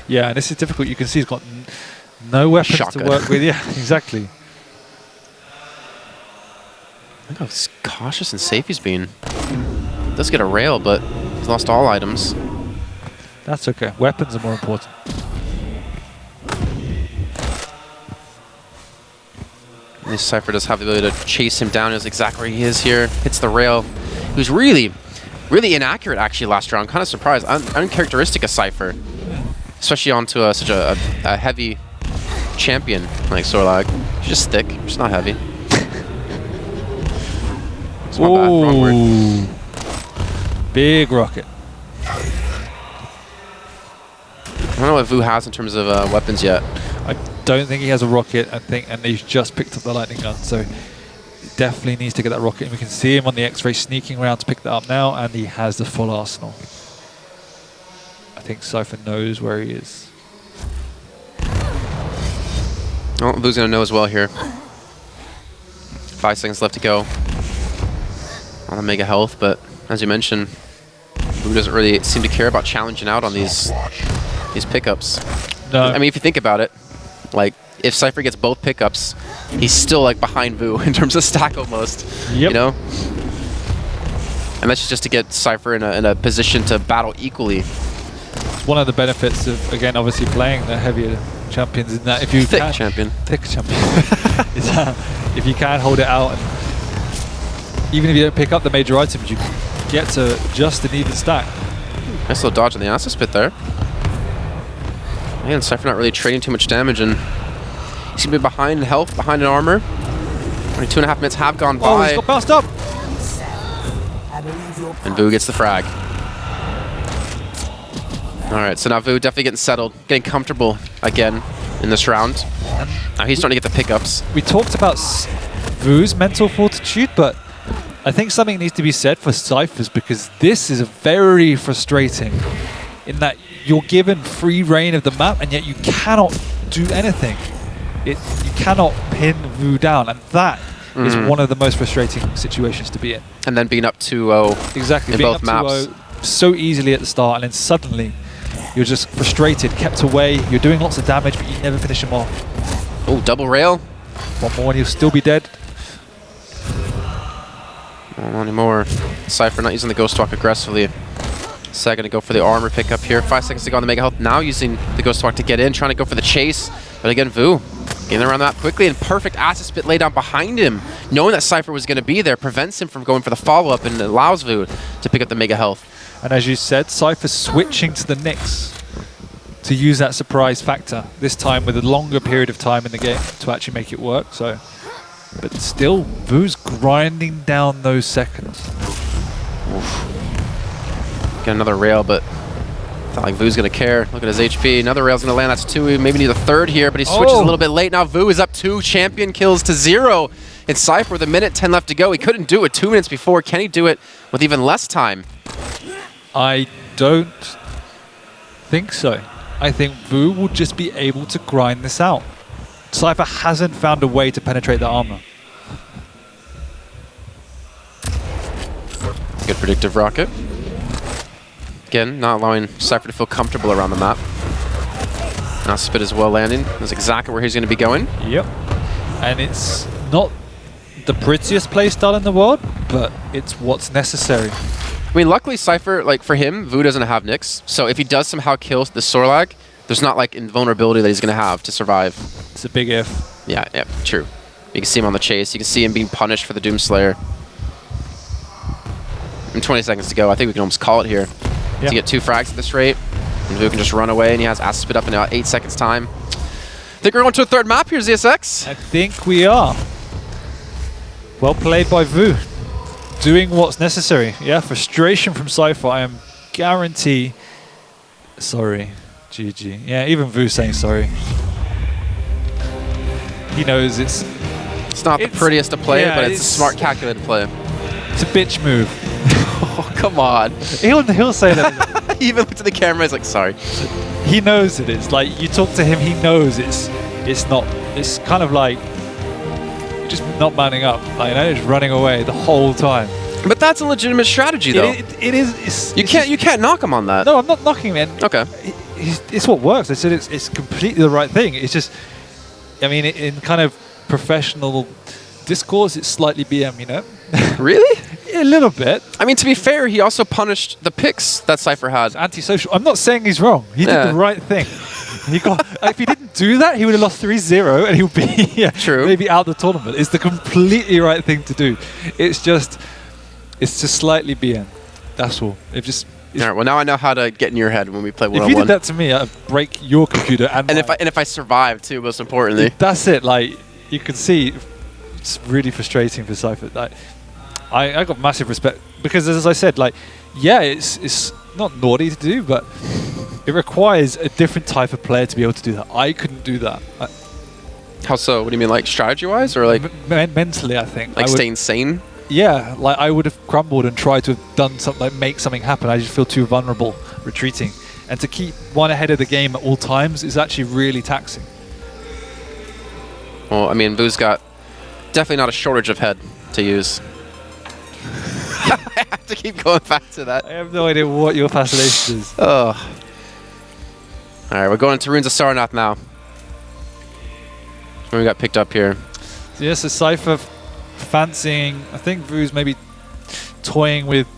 Yeah, and this is difficult. You can see he's got no weapons to work with. Yeah, exactly. Look how cautious and safe he's been. Does get a rail, but he's lost all items. That's okay. Weapons are more important. And this Cypher does have the ability to chase him down. He knows exactly where he is here. Hits the rail. He was really, really inaccurate actually last round. Kind of surprised. Uncharacteristic of Cypher. Especially onto such a heavy champion like Sorlag. He's just thick. He's not heavy. It's not bad. Wrong word. Big rocket. I don't know what vo has in terms of weapons yet. I don't think he has a rocket, and he's just picked up the lightning gun, so he definitely needs to get that rocket. And we can see him on the X-ray sneaking around to pick that up now, and he has the full arsenal. I think Cypher knows where he is. Oh, vo's gonna know as well here. 5 seconds left to go. On the mega health, but as you mentioned, vo doesn't really seem to care about challenging out on these pickups. No. I mean, if you think about it, like, if Cypher gets both pickups, he's still, like, behind vo in terms of stack almost. Yep. You know? And that's just to get Cypher in a position to battle equally. It's one of the benefits of, again, obviously playing the heavier champions in that if you thick champion. Is if you can hold it out, and even if you don't pick up the major items, you get to just an even stack. Nice little dodge on the acid spit there. Man, Cypher not really trading too much damage, and he's gonna be behind in health, behind in armor. Only 2.5 minutes have gone by. Oh, he's got passed up. And vo gets the frag. All right, so now vo definitely getting settled, getting comfortable again in this round. Now he's starting to get the pickups. We talked about vo's mental fortitude, but I think something needs to be said for Cypher's, because this is very frustrating in that you're given free reign of the map, and yet you cannot do anything. You cannot pin vo down, and that is one of the most frustrating situations to be in. And then being up 2-0 exactly, in being both up maps. 2-0 so easily at the start, and then suddenly you're just frustrated, kept away, you're doing lots of damage, but you never finish them off. Oh, double rail. One more and he'll still be dead. Not anymore. Cypher not using the Ghost Walk aggressively. Second to go for the armor pickup here. 5 seconds to go on the Mega Health. Now using the Ghost Walk to get in, trying to go for the chase. But again, vo getting around that quickly, and perfect acid spit laid down behind him. Knowing that Cypher was going to be there prevents him from going for the follow-up and allows vo to pick up the Mega Health. And as you said, Cypher switching to the Nyx to use that surprise factor, this time with a longer period of time in the game to actually make it work. So, but still, vo's grinding down those seconds. Oof. Get another rail, but not like vo's going to care. Look at his HP. Another rail's going to land. That's 2. We maybe need a third here, but he switches a little bit late. Now vo is up 2 champion kills to 0. And Cypher with 1:10 left to go. He couldn't do it 2 minutes before. Can he do it with even less time? I don't think so. I think vo will just be able to grind this out. Cypher hasn't found a way to penetrate the armor. Good predictive rocket. Again, not allowing Cypher to feel comfortable around the map. Now spit as well landing. That's exactly where he's going to be going. Yep. And it's not the prettiest playstyle in the world, but it's what's necessary. I mean, luckily Cypher, like for him, vo doesn't have Nyx. So if he does somehow kill the Sorlag, there's not like invulnerability that he's going to have to survive. It's a big if. Yeah, true. You can see him on the chase. You can see him being punished for the Doomslayer. And 20 seconds to go. I think we can almost call it here. To get 2 frags at this rate, and vo can just run away, and he has acid spit up in about 8 seconds time. I think we're going to a third map here, ZSX. I think we are. Well played by vo. Doing what's necessary. Yeah, frustration from Cypher. I am guarantee. Sorry, GG. Yeah, even vo saying sorry. He knows it's not the prettiest to play, but it's a smart, calculated play. It's a bitch move. Oh, come on. He'll say that. He even looked at the camera. He's like, sorry. He knows it is. Like, you talk to him, he knows it's not. It's kind of like just not manning up. Like, just running away the whole time. But that's a legitimate strategy, though. It is. You can't knock him on that. No, I'm not knocking him. Okay. It's what works. I said it's completely the right thing. It's just, I mean, in kind of professional discourse, it's slightly BM, you know? Really? A little bit. I mean, to be fair, he also punished the picks that Cypher had. It's antisocial. I'm not saying he's wrong. He did the right thing. He got. If he didn't do that, he would have lost 3-0 and he would be True. Maybe out of the tournament. It's the completely right thing to do. It's just slightly BM. That's all. All right. Well, now I know how to get in your head when we play 1-on-1. If you did that to me, I'd break your computer and if I survive too, most importantly. That's it. Like, you can see, it's really frustrating for Cypher. Like, I got massive respect because, as I said, like, yeah, it's not naughty to do, but it requires a different type of player to be able to do that. I couldn't do that. How so? What do you mean, like strategy-wise, or like mentally? I think like staying sane. Yeah, like I would have crumbled and tried to have done something, like make something happen. I just feel too vulnerable retreating, and to keep one ahead of the game at all times is actually really taxing. Well, I mean, vo's got definitely not a shortage of head to use. I have to keep going back to that. I have no idea what your fascination is. Oh. All right, we're going to Runes of Sarnath now. When we got picked up here. So yes, a Cypher fancying. I think vo's maybe toying with.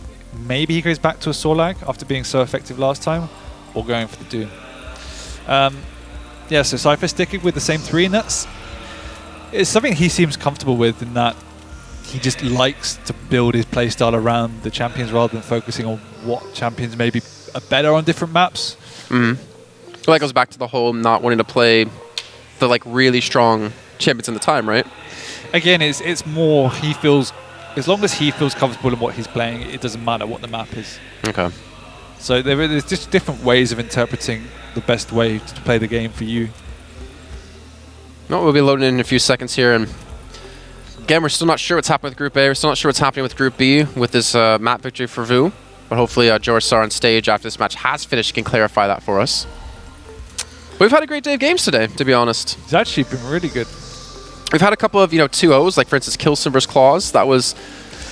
Maybe he goes back to a Sorlag after being so effective last time, or going for the Doom. Yeah, so Cypher sticking with the same 3, and it's something he seems comfortable with, in that he just likes to build his playstyle around the champions rather than focusing on what champions maybe are better on different maps. Well, that goes back to the whole not wanting to play the like really strong champions in the time, right? Again, it's more he feels, as long as he feels comfortable in what he's playing, it doesn't matter what the map is. Okay. So there's just different ways of interpreting the best way to play the game for you. No, we'll be loading in a few seconds here, and again, we're still not sure what's happening with Group A. We're still not sure what's happening with Group B with this map victory for vo. But hopefully, Youre on stage after this match has finished can clarify that for us. We've had a great day of games today, to be honest. It's actually been really good. We've had a couple of 2-0s, like for instance, Kilson vs. Claws. That was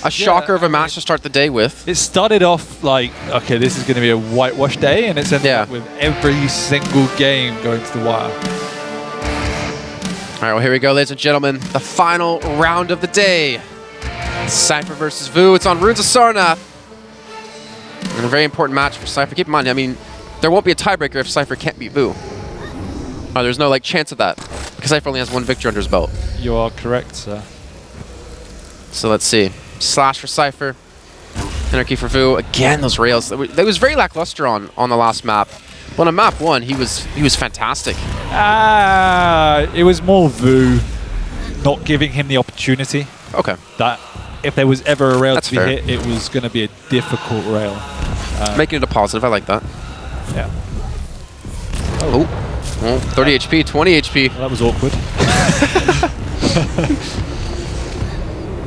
a shocker of a match to start the day with. It started off like, okay, this is going to be a whitewash day, and it's ended up with every single game going to the wire. All right, well, here we go, ladies and gentlemen. The final round of the day. Cypher versus vo. It's on Runes of Sarnath. And a very important match for Cypher. Keep in mind, I mean, there won't be a tiebreaker if Cypher can't beat vo. There's no chance of that because Cypher only has 1 victory under his belt. You are correct, sir. So let's see. Slash for Cypher. Anarchy for vo. Again, those rails. They was very lackluster on the last map. But on map 1, he was fantastic. It was more vo not giving him the opportunity. Okay. That if there was ever a rail That's to be fair. hit, it was going to be a difficult rail. Making it a positive. I like that. Yeah. Oh. Well, 30 HP, 20 HP. Well, that was awkward.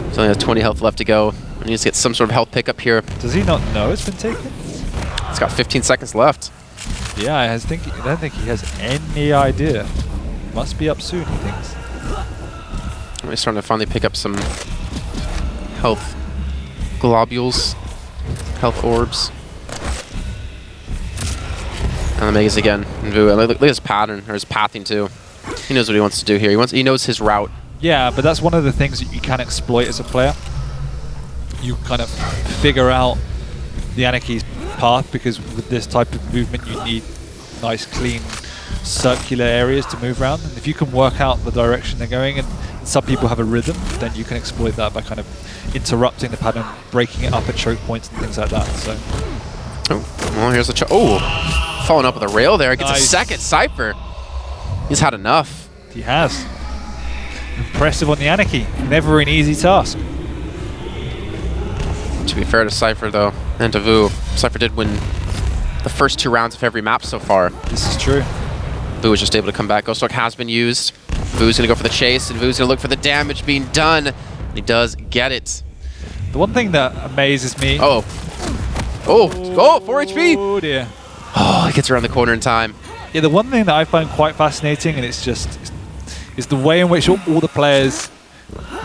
He's only has 20 health left to go. He needs to get some sort of health pickup here. Does he not know it's been taken? He's got 15 seconds left. Yeah, I don't think he has any idea. Must be up soon, he thinks. He's starting to finally pick up some health globules, health orbs. And the Megas again. And vo. Look at his pattern, or his pathing too. He knows what he wants to do here. He knows his route. Yeah, but that's one of the things that you can exploit as a player. You kind of figure out the Anarchy's path, because with this type of movement you need nice clean circular areas to move around, and if you can work out the direction they're going, and some people have a rhythm, then you can exploit that by kind of interrupting the pattern, breaking it up at choke points and things like that. So oh, well, here's the following up with a rail there. Gets nice. A second Cypher. He's had enough. He has. Impressive on the Anarchy. Never an easy task. To be fair to Cypher though, and to vo, Cypher did win the first 2 rounds of every map so far. This is true. vo was just able to come back. Ghost Rock has been used. vo's going to go for the chase, and vo's going to look for the damage being done. And he does get it. The one thing that amazes me... Oh, 4 HP! Oh dear. Oh, he gets around the corner in time. Yeah, the one thing that I find quite fascinating, and it's the way in which all the players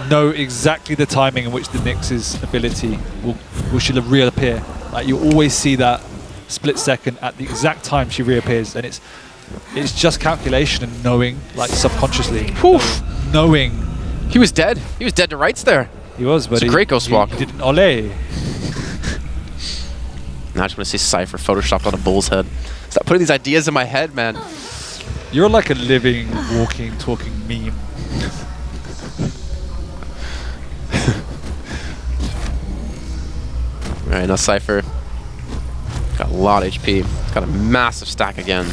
know exactly the timing in which the Nyx's ability will she'll reappear. Like, you always see that split second at the exact time she reappears, and it's just calculation and knowing, like, subconsciously. Knowing. He was dead. He was dead to rights there. He was, but it's a great ghost walk. He did an ole. Now I just want to see Cypher photoshopped on a bull's head. Stop putting these ideas in my head, man. You're like a living, walking, talking meme. Alright, now Cypher. Got a lot of HP. He's got a massive stack again.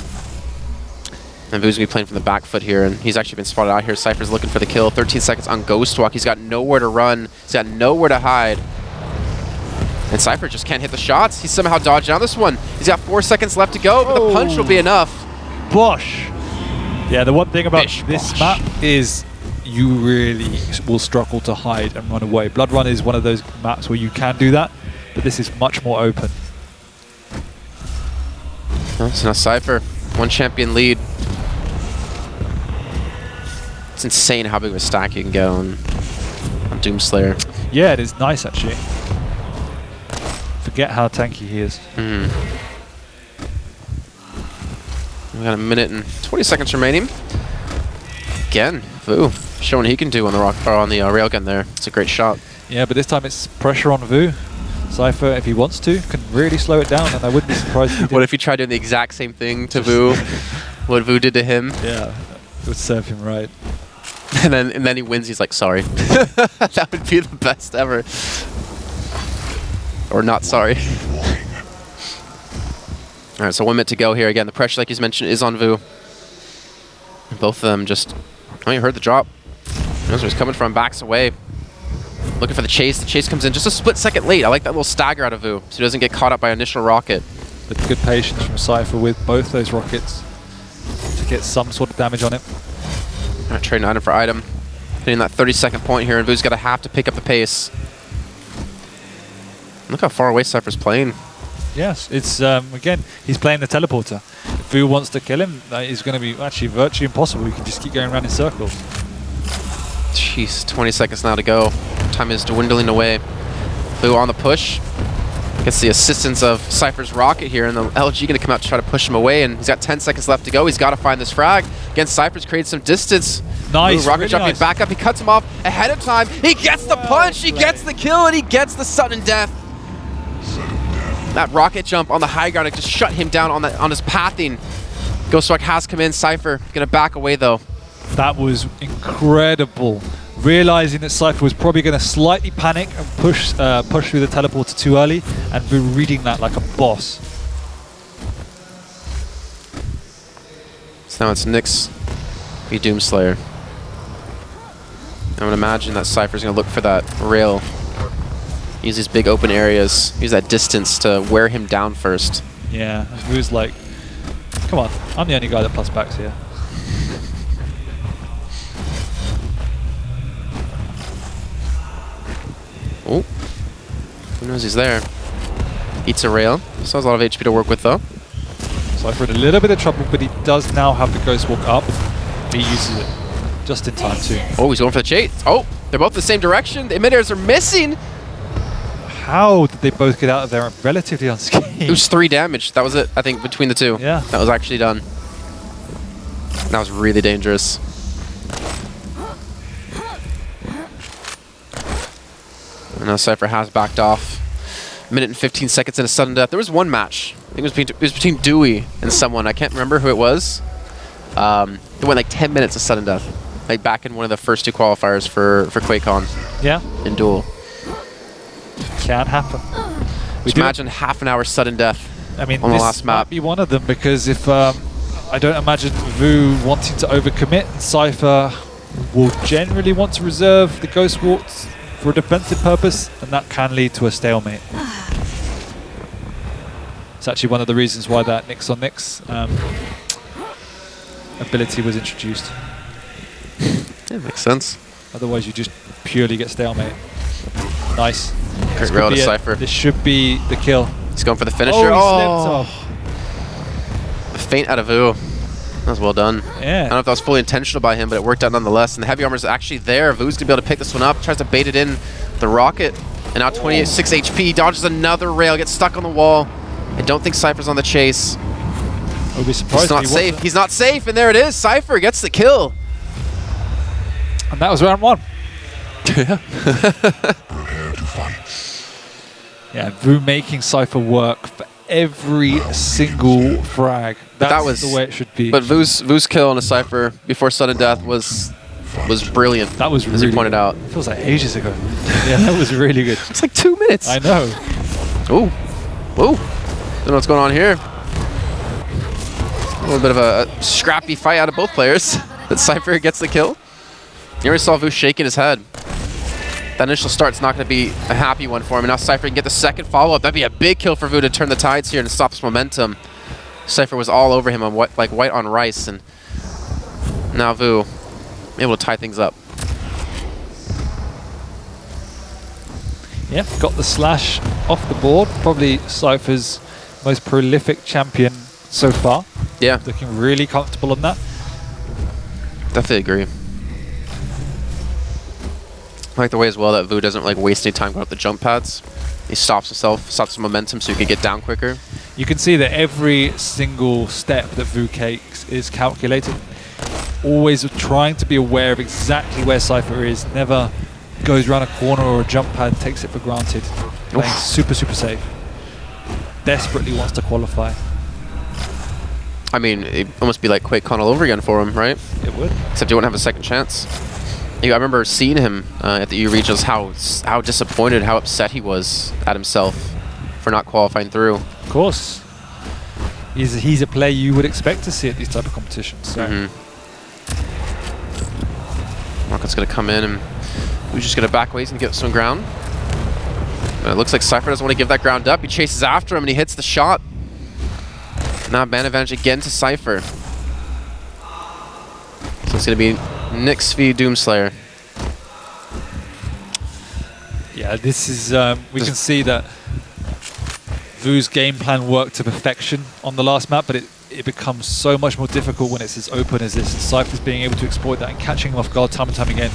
And vo's going to be playing from the back foot here, and he's actually been spotted out here. Cypher's looking for the kill. 13 seconds on Ghost Walk. He's got nowhere to run. He's got nowhere to hide. And Cypher just can't hit the shots. He's somehow dodged down this one. He's got 4 seconds left to go, but the punch will be enough. Bosh! Yeah, the one thing about this bosh. map is you really will struggle to hide and run away. Blood Run is one of those maps where you can do that, but this is much more open. So now Cypher, 1 champion lead. It's insane how big of a stack you can get on Doomslayer. Yeah, it is nice actually. Forget how tanky he is. We got a minute and 20 seconds remaining. Again, vo showing he can do on the railgun there. It's a great shot. Yeah, but this time it's pressure on vo. Cypher, if he wants to, can really slow it down, and I wouldn't be surprised if he did. What if he tried doing the exact same thing to vo? What vo did to him? Yeah, it would serve him right. And then he wins. He's like, sorry. That would be the best ever. Or not sorry. All right, so 1 minute to go here. Again, the pressure, like he's mentioned, is on vo. And both of them just... Oh, you heard the drop. He knows where he's coming from. Backs away. Looking for the chase. The chase comes in just a split second late. I like that little stagger out of vo, so he doesn't get caught up by initial rocket. But good patience from Cypher with both those rockets to get some sort of damage on it. All right, trading item for item. Hitting that 30-second point here, and vo's got to have to pick up the pace. Look how far away Cypher's playing. Yes, it's again, he's playing the teleporter. If vo wants to kill him, it's going to be actually virtually impossible. He can just keep going around in circles. Jeez, 20 seconds now to go. Time is dwindling away. vo on the push. Gets the assistance of Cypher's rocket here, and the LG going to come out to try to push him away, and he's got 10 seconds left to go. He's got to find this frag. Against Cypher's created some distance. Nice. Ooh, rocket really jumping nice. back up. He cuts him off ahead of time. He gets the punch. He gets the kill, and he gets the sudden death. That rocket jump on the high ground, it just shut him down on his pathing. Ghostwalk has come in. Cypher going to back away, though. That was incredible. Realizing that Cypher was probably going to slightly panic and push through the teleporter too early, and we're reading that like a boss. So now it's Nyx v Doomslayer. I would imagine that Cypher's going to look for that rail. Use these big open areas. Use that distance to wear him down first. Yeah, he was like, come on, I'm the only guy that plus backs here. Oh, who knows he's there. Eats a rail. Still has a lot of HP to work with, though. Cypher in a little bit of trouble, but he does now have the Ghost Walk up. He uses it just in time, too. Oh, he's going for the chase. Oh, they're both the same direction. The emitters are missing. How did they both get out of there relatively unscathed? It was 3 damage. That was it, I think, between the two. Yeah. That was actually done. That was really dangerous. And now Cypher has backed off. Minute and 15 seconds in a sudden death. There was one match. I think it was between Dewey and someone. I can't remember who it was. It went like 10 minutes of sudden death. Like back in one of the first 2 qualifiers for QuakeCon. Yeah. In Duel. Can happen. Just imagine half an hour sudden death. I mean, on the this last might map. be one of them, because if I don't imagine vo wanting to overcommit, and Cypher will generally want to reserve the Ghost Walks for a defensive purpose, and that can lead to a stalemate. It's actually one of the reasons why that Nyx on Nyx ability was introduced. Yeah, makes sense. Otherwise, you just purely get stalemate. Nice. Great rail to Cypher. This should be the kill. He's going for the finisher. Oh, he slipped off. A feint out of vo. That was well done. Yeah. I don't know if that was fully intentional by him, but it worked out nonetheless. And the heavy armor's actually there. vo's gonna be able to pick this one up. Tries to bait it in the rocket. And now 26 HP. Dodges another rail. Gets stuck on the wall. I don't think Cypher's on the chase. I would be surprised He's not if he safe. wasn't. He's not safe. And there it is. Cypher gets the kill. And that was round 1. Yeah, vo making Cypher work for every single frag. That was the way it should be. But vo's kill on a Cypher before sudden death was brilliant. That was as really you pointed good. out. It feels like ages ago. Yeah, that was really good. It's like 2 minutes. I know. Ooh. Whoa. Don't know what's going on here. A little bit of a scrappy fight out of both players. But Cypher gets the kill. You already saw vo shaking his head. That initial start's not going to be a happy one for him. And now Cypher can get the second follow-up. That'd be a big kill for vo to turn the tides here and stop this momentum. Cypher was all over him on like white on rice. And now vo able to tie things up. Yeah, got the slash off the board. Probably Cypher's most prolific champion so far. Yeah. Looking really comfortable on that. Definitely agree. I like the way as well that vo doesn't like waste any time going up the jump pads. He stops himself, stops the momentum so he can get down quicker. You can see that every single step that vo takes is calculated. Always trying to be aware of exactly where Cypher is. Never goes around a corner or a jump pad, takes it for granted. Playing super, super safe. Desperately wants to qualify. I mean, it'd almost be like QuakeCon all over again for him, right? It would. Except he won't have a second chance. I remember seeing him at the EU Regionals, how disappointed, how upset he was at himself for not qualifying through. Of course. He's a player you would expect to see at these type of competitions. So. Rocket's going to come in and we're just going to back ways and get some ground. And it looks like Cypher doesn't want to give that ground up. He chases after him and he hits the shot. Now man advantage again to Cypher. So it's going to be Nyx v Doomslayer. Yeah, this is, we can see that vo's game plan worked to perfection on the last map, but it becomes so much more difficult when it's as open as this. Cypher's being able to exploit that and catching him off guard time and time again.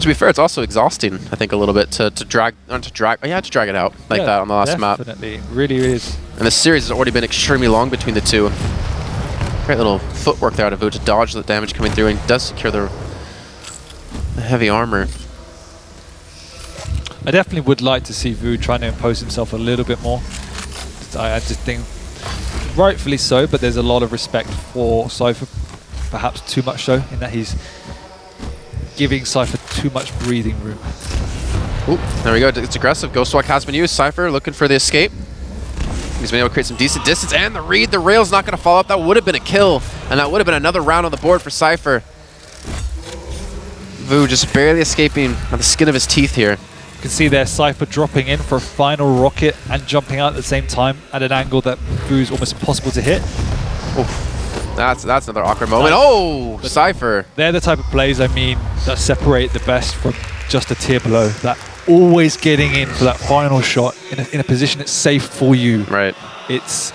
To be fair, it's also exhausting, I think, a little bit to drag it out like that on the last map. Definitely, really is. And the series has already been extremely long between the two. Great little footwork there out of vo to dodge the damage coming through, and does secure the heavy armor. I definitely would like to see vo trying to impose himself a little bit more. I just think, rightfully so, but there's a lot of respect for Cypher, perhaps too much so, in that he's giving Cypher too much breathing room. Ooh, there we go. It's aggressive. Ghost Walk has been used. Cypher looking for the escape. He's been able to create some decent distance, and the read, the rail's not going to follow up. That would have been a kill, and that would have been another round on the board for Cypher. vo just barely escaping on the skin of his teeth here. You can see there Cypher dropping in for a final rocket and jumping out at the same time at an angle that vo's almost impossible to hit. Oof. That's another awkward moment. Oh, Cypher. They're the type of plays, I mean, that separate the best from just a tier below. That always getting in for that final shot in a position that's safe for you. Right. It's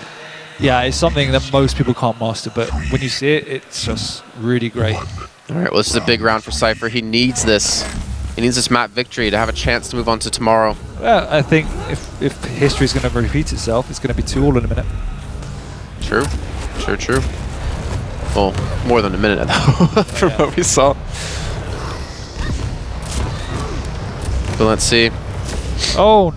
something that most people can't master, but when you see it, it's just really great. All right, well, this is a big round for Cypher. He needs this. He needs this map victory to have a chance to move on to tomorrow. Well, I think if history is going to repeat itself, it's going to be 2-all in a minute. True. True. Well, more than a minute though, from what we saw. But let's see. Oh,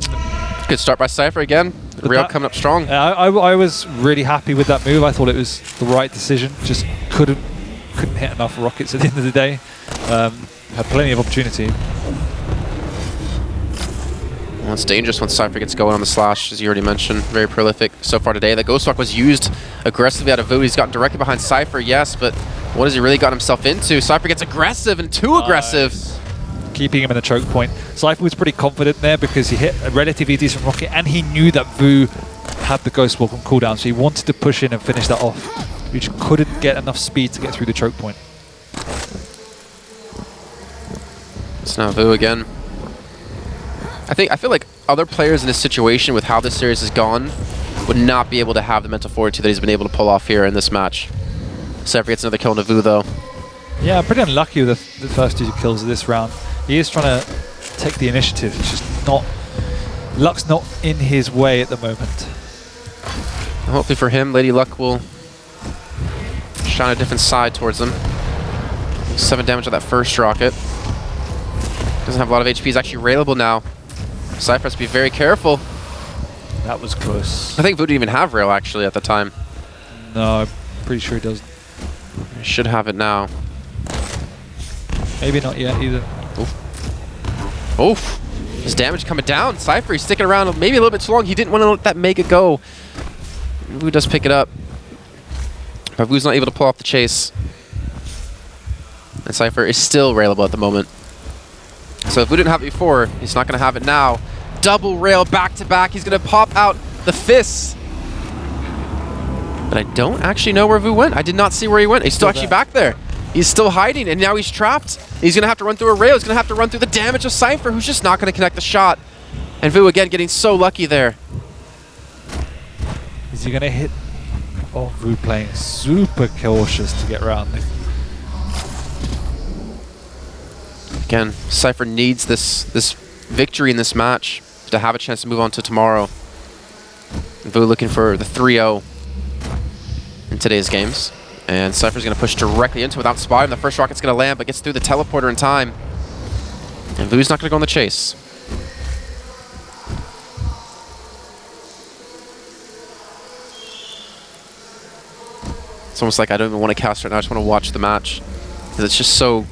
good start by Cypher again. The rail coming up strong. I was really happy with that move. I thought it was the right decision. Just couldn't hit enough rockets at the end of the day. Had plenty of opportunity. Well, it's dangerous when Cypher gets going on the slash, as you already mentioned. Very prolific so far today. The Ghost Walk was used aggressively out of vo. He's gotten directly behind Cypher, yes, but what has he really got himself into? Cypher gets aggressive and too aggressive. Keeping him in the choke point. Cypher was pretty confident there because he hit a relatively decent rocket and he knew that vo had the Ghost Walk on cooldown, so he wanted to push in and finish that off. He just couldn't get enough speed to get through the choke point. It's now vo again. I feel like other players in this situation with how this series has gone would not be able to have the mental fortitude that he's been able to pull off here in this match. Cypher gets another kill into vo though. Yeah, pretty unlucky with the first 2 kills of this round. He is trying to take the initiative. It's just not... Luck's not in his way at the moment. Hopefully for him, Lady Luck will shine a different side towards him. 7 damage on that first rocket. Doesn't have a lot of HP. He's actually railable now. Cypher has to be very careful. That was close. I think vo didn't even have rail actually at the time. No, I'm pretty sure he doesn't. He should have it now. Maybe not yet either. Oof. Oof. His damage coming down. Cypher, he's sticking around maybe a little bit too long. He didn't want to let that Mega go. vo does pick it up. But vo's not able to pull off the chase. And Cypher is still railable at the moment. So if we didn't have it before, he's not going to have it now. Double rail back to back. He's going to pop out the fists. But I don't actually know where vo went. I did not see where he went. He's still actually back there. He's still hiding, and now he's trapped. He's going to have to run through a rail. He's going to have to run through the damage of Cypher, who's just not going to connect the shot. And vo again getting so lucky there. Is he going to hit? Oh, vo playing super cautious to get around it. Again, Cypher needs this victory in this match to have a chance to move on to tomorrow. vo looking for the 3-0 in today's games. And Cypher's going to push directly into it without spotting. The first rocket's going to land, but gets through the teleporter in time. And vo's not going to go on the chase. It's almost like I don't even want to cast right now. I just want to watch the match. Because it's just so...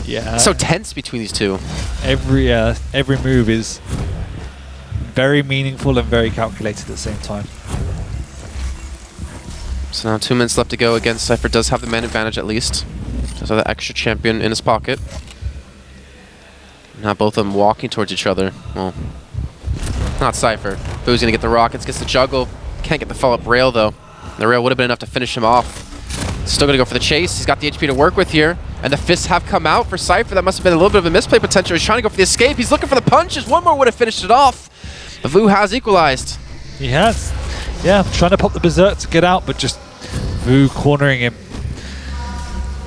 Yeah. So tense between these two. Every move is very meaningful and very calculated at the same time. So now 2 minutes left to go. Again, Cypher does have the man advantage at least. Does have the extra champion in his pocket. Now both of them walking towards each other. Well, not Cypher. vo's going to get the rockets, gets the juggle. Can't get the follow-up rail though. The rail would have been enough to finish him off. Still going to go for the chase. He's got the HP to work with here. And the fists have come out for Cypher. That must have been a little bit of a misplay potential. He's trying to go for the escape. He's looking for the punches. One more would have finished it off. But vo has equalized. He has. Yeah, trying to pop the berserk to get out, but just vo cornering him.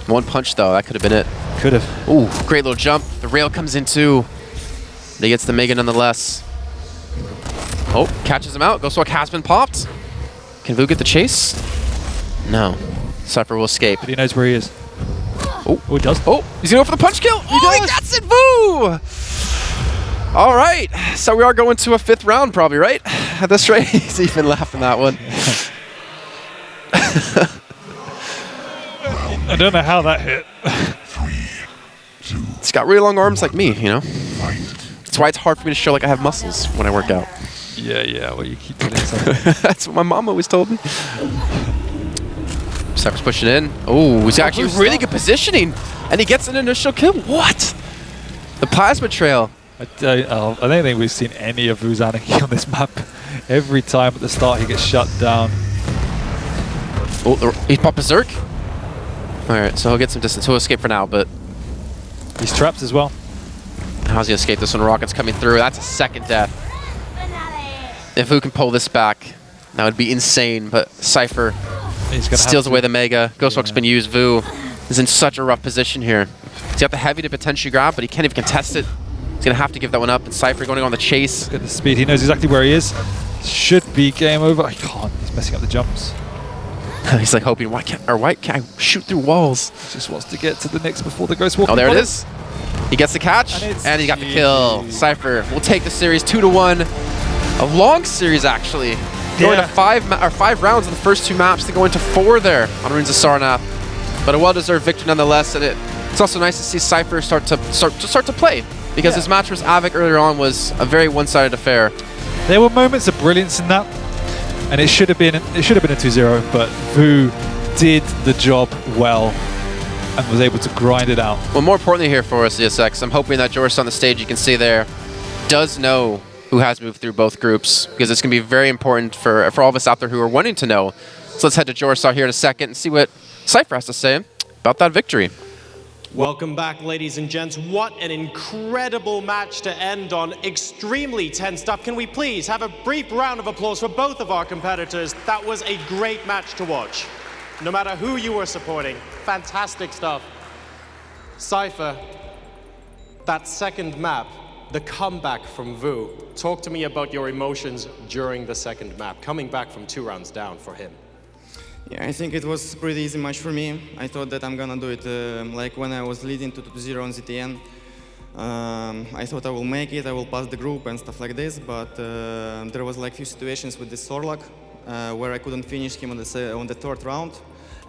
One punch though, that could have been it. Could have. Ooh, great little jump. The rail comes in too. But he gets the Mega nonetheless. Oh, catches him out. Ghostwalk has been popped. Can Vu get the chase? No. Cypher will escape. But he knows where he is. Oh, he does. Oh, he's gonna go for the punch kill. He gets it, Vu! All right, so we are going to a 5th round probably, right? At this rate, he's even laughing that one. I don't know how that hit. He's got really long arms like me, you know? That's why it's hard for me to show like I have muscles when I work out. Yeah, well, you keep doing something. That's what my mom always told me. Cypher's pushing in. Oh, he's actually really good positioning. And he gets an initial kill. What? The plasma trail. I don't think we've seen any of Vu's anarchy on this map. Every time at the start he gets shut down. Oh, he's popped Berserk. Alright, so he'll get some distance. He'll escape for now, but... He's trapped as well. How's he escape this one? Rocket's coming through. That's a 2nd death. If Vu can pull this back, that would be insane, but Cypher steals away the Mega. Ghostwalk's been used. Vu is in such a rough position here. He's got the heavy to potentially grab, but he can't even contest it. He's going to have to give that one up, and Cypher going on the chase. Look at the speed. He knows exactly where he is. Should be game over. He can't. He's messing up the jumps. He's like hoping, why can't I shoot through walls? He just wants to get to the next before the Ghostwalk. Oh, there it is. He gets the catch, and he got the kill. Cypher will take the series 2-1. A long series, actually. Going to 5 rounds in the first 2 maps to go into 4 there on Runes of Sarnath. But a well-deserved victory nonetheless, and it's also nice to see Cypher start to play, because his match versus Avic earlier on was a very one-sided affair. There were moments of brilliance in that, and it should have been a 2-0, but Vu did the job well and was able to grind it out. Well, more importantly here for us, ESX, I'm hoping that Youre on the stage, you can see there, does know who has moved through both groups, because it's going to be very important for all of us out there who are wanting to know. So let's head to Youre here in a second and see what Cypher has to say about that victory. Welcome back, ladies and gents. What an incredible match to end on. Extremely tense stuff. Can we please have a brief round of applause for both of our competitors? That was a great match to watch. No matter who you were supporting, fantastic stuff. Cypher, that 2nd map, the comeback from Vu. Talk to me about your emotions during the 2nd map, coming back from 2 rounds down for him. Yeah, I think it was a pretty easy match for me. I thought that I'm gonna do it like when I was leading to 2-0 on ZTN. I thought I will make it, I will pass the group and stuff like this, but there was like few situations with this Sorlak where I couldn't finish him on the 3rd round,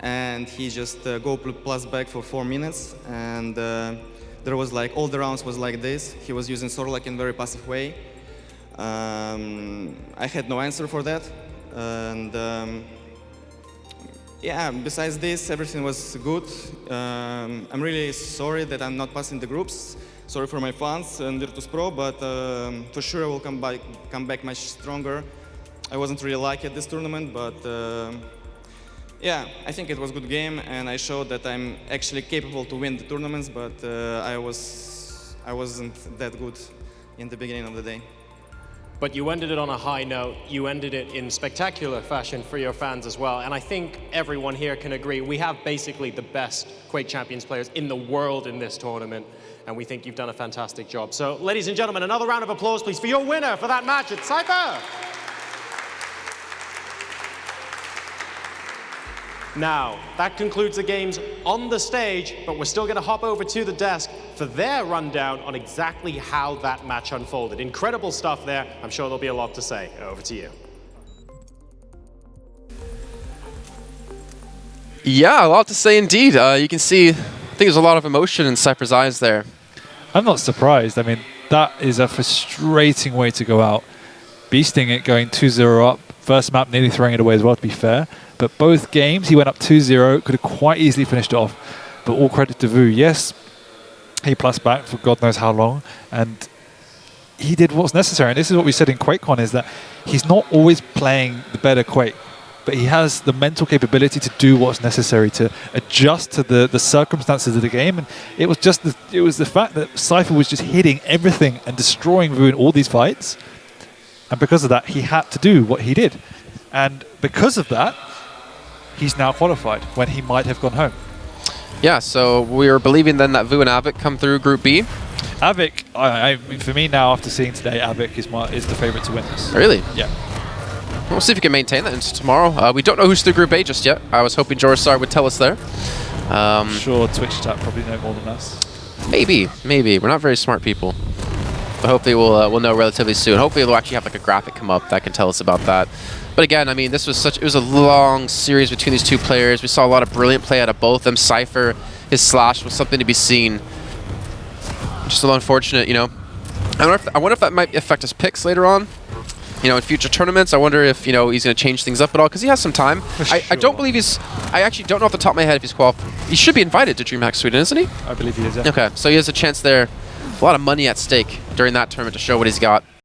and he just go plus back for 4 minutes, and there was like all the rounds was like this. He was using Sorlak in a very passive way. I had no answer for that, and yeah, besides this, everything was good. I'm really sorry that I'm not passing the groups. Sorry for my fans and Virtus Pro, but for sure I will come back much stronger. I wasn't really lucky at this tournament, but yeah, I think it was a good game, and I showed that I'm actually capable to win the tournaments, but I wasn't that good in the beginning of the day. But you ended it on a high note. You ended it in spectacular fashion for your fans as well. And I think everyone here can agree, we have basically the best Quake Champions players in the world in this tournament. And we think you've done a fantastic job. So, ladies and gentlemen, another round of applause, please, for your winner for that match. It's Cypher! Now, that concludes the games on the stage, but we're still going to hop over to the desk for their rundown on exactly how that match unfolded. Incredible stuff there. I'm sure there'll be a lot to say. Over to you. Yeah, a lot to say indeed. You can see, I think there's a lot of emotion in Cypher's eyes there. I'm not surprised. I mean, that is a frustrating way to go out. Beasting it, going 2-0 up. First map, nearly throwing it away as well, to be fair. But both games, he went up 2-0, could have quite easily finished it off. But all credit to Vu. Yes, he plus back for God knows how long, and he did what's necessary. And this is what we said in QuakeCon, is that he's not always playing the better Quake, but he has the mental capability to do what's necessary to adjust to the circumstances of the game. And it was just the fact that Cypher was just hitting everything and destroying Vu in all these fights. And because of that, he had to do what he did. And because of that, he's now qualified when he might have gone home. Yeah, so we were believing then that vo and Avic come through Group B. Avic, I mean, for me now, after seeing today, Avic is the favorite to win this. Really? Yeah. We'll see if we can maintain that into tomorrow. We don't know who's through Group A just yet. I was hoping Youre would tell us there. I'm sure Twitch chat probably know more than us. Maybe. We're not very smart people. But hopefully we'll know relatively soon. Hopefully we'll actually have like a graphic come up that can tell us about that. But again, I mean, it was a long series between these two players. We saw a lot of brilliant play out of both of them. Cypher, his slash was something to be seen. Just a little unfortunate, you know. I wonder if that might affect his picks later on. You know, in future tournaments, I wonder if, you know, he's going to change things up at all, because he has some time. I don't believe I actually don't know off the top of my head if he's qualified. He should be invited to DreamHack Sweden, isn't he? I believe he is, yeah. Okay, so he has a chance there. A lot of money at stake during that tournament to show what he's got.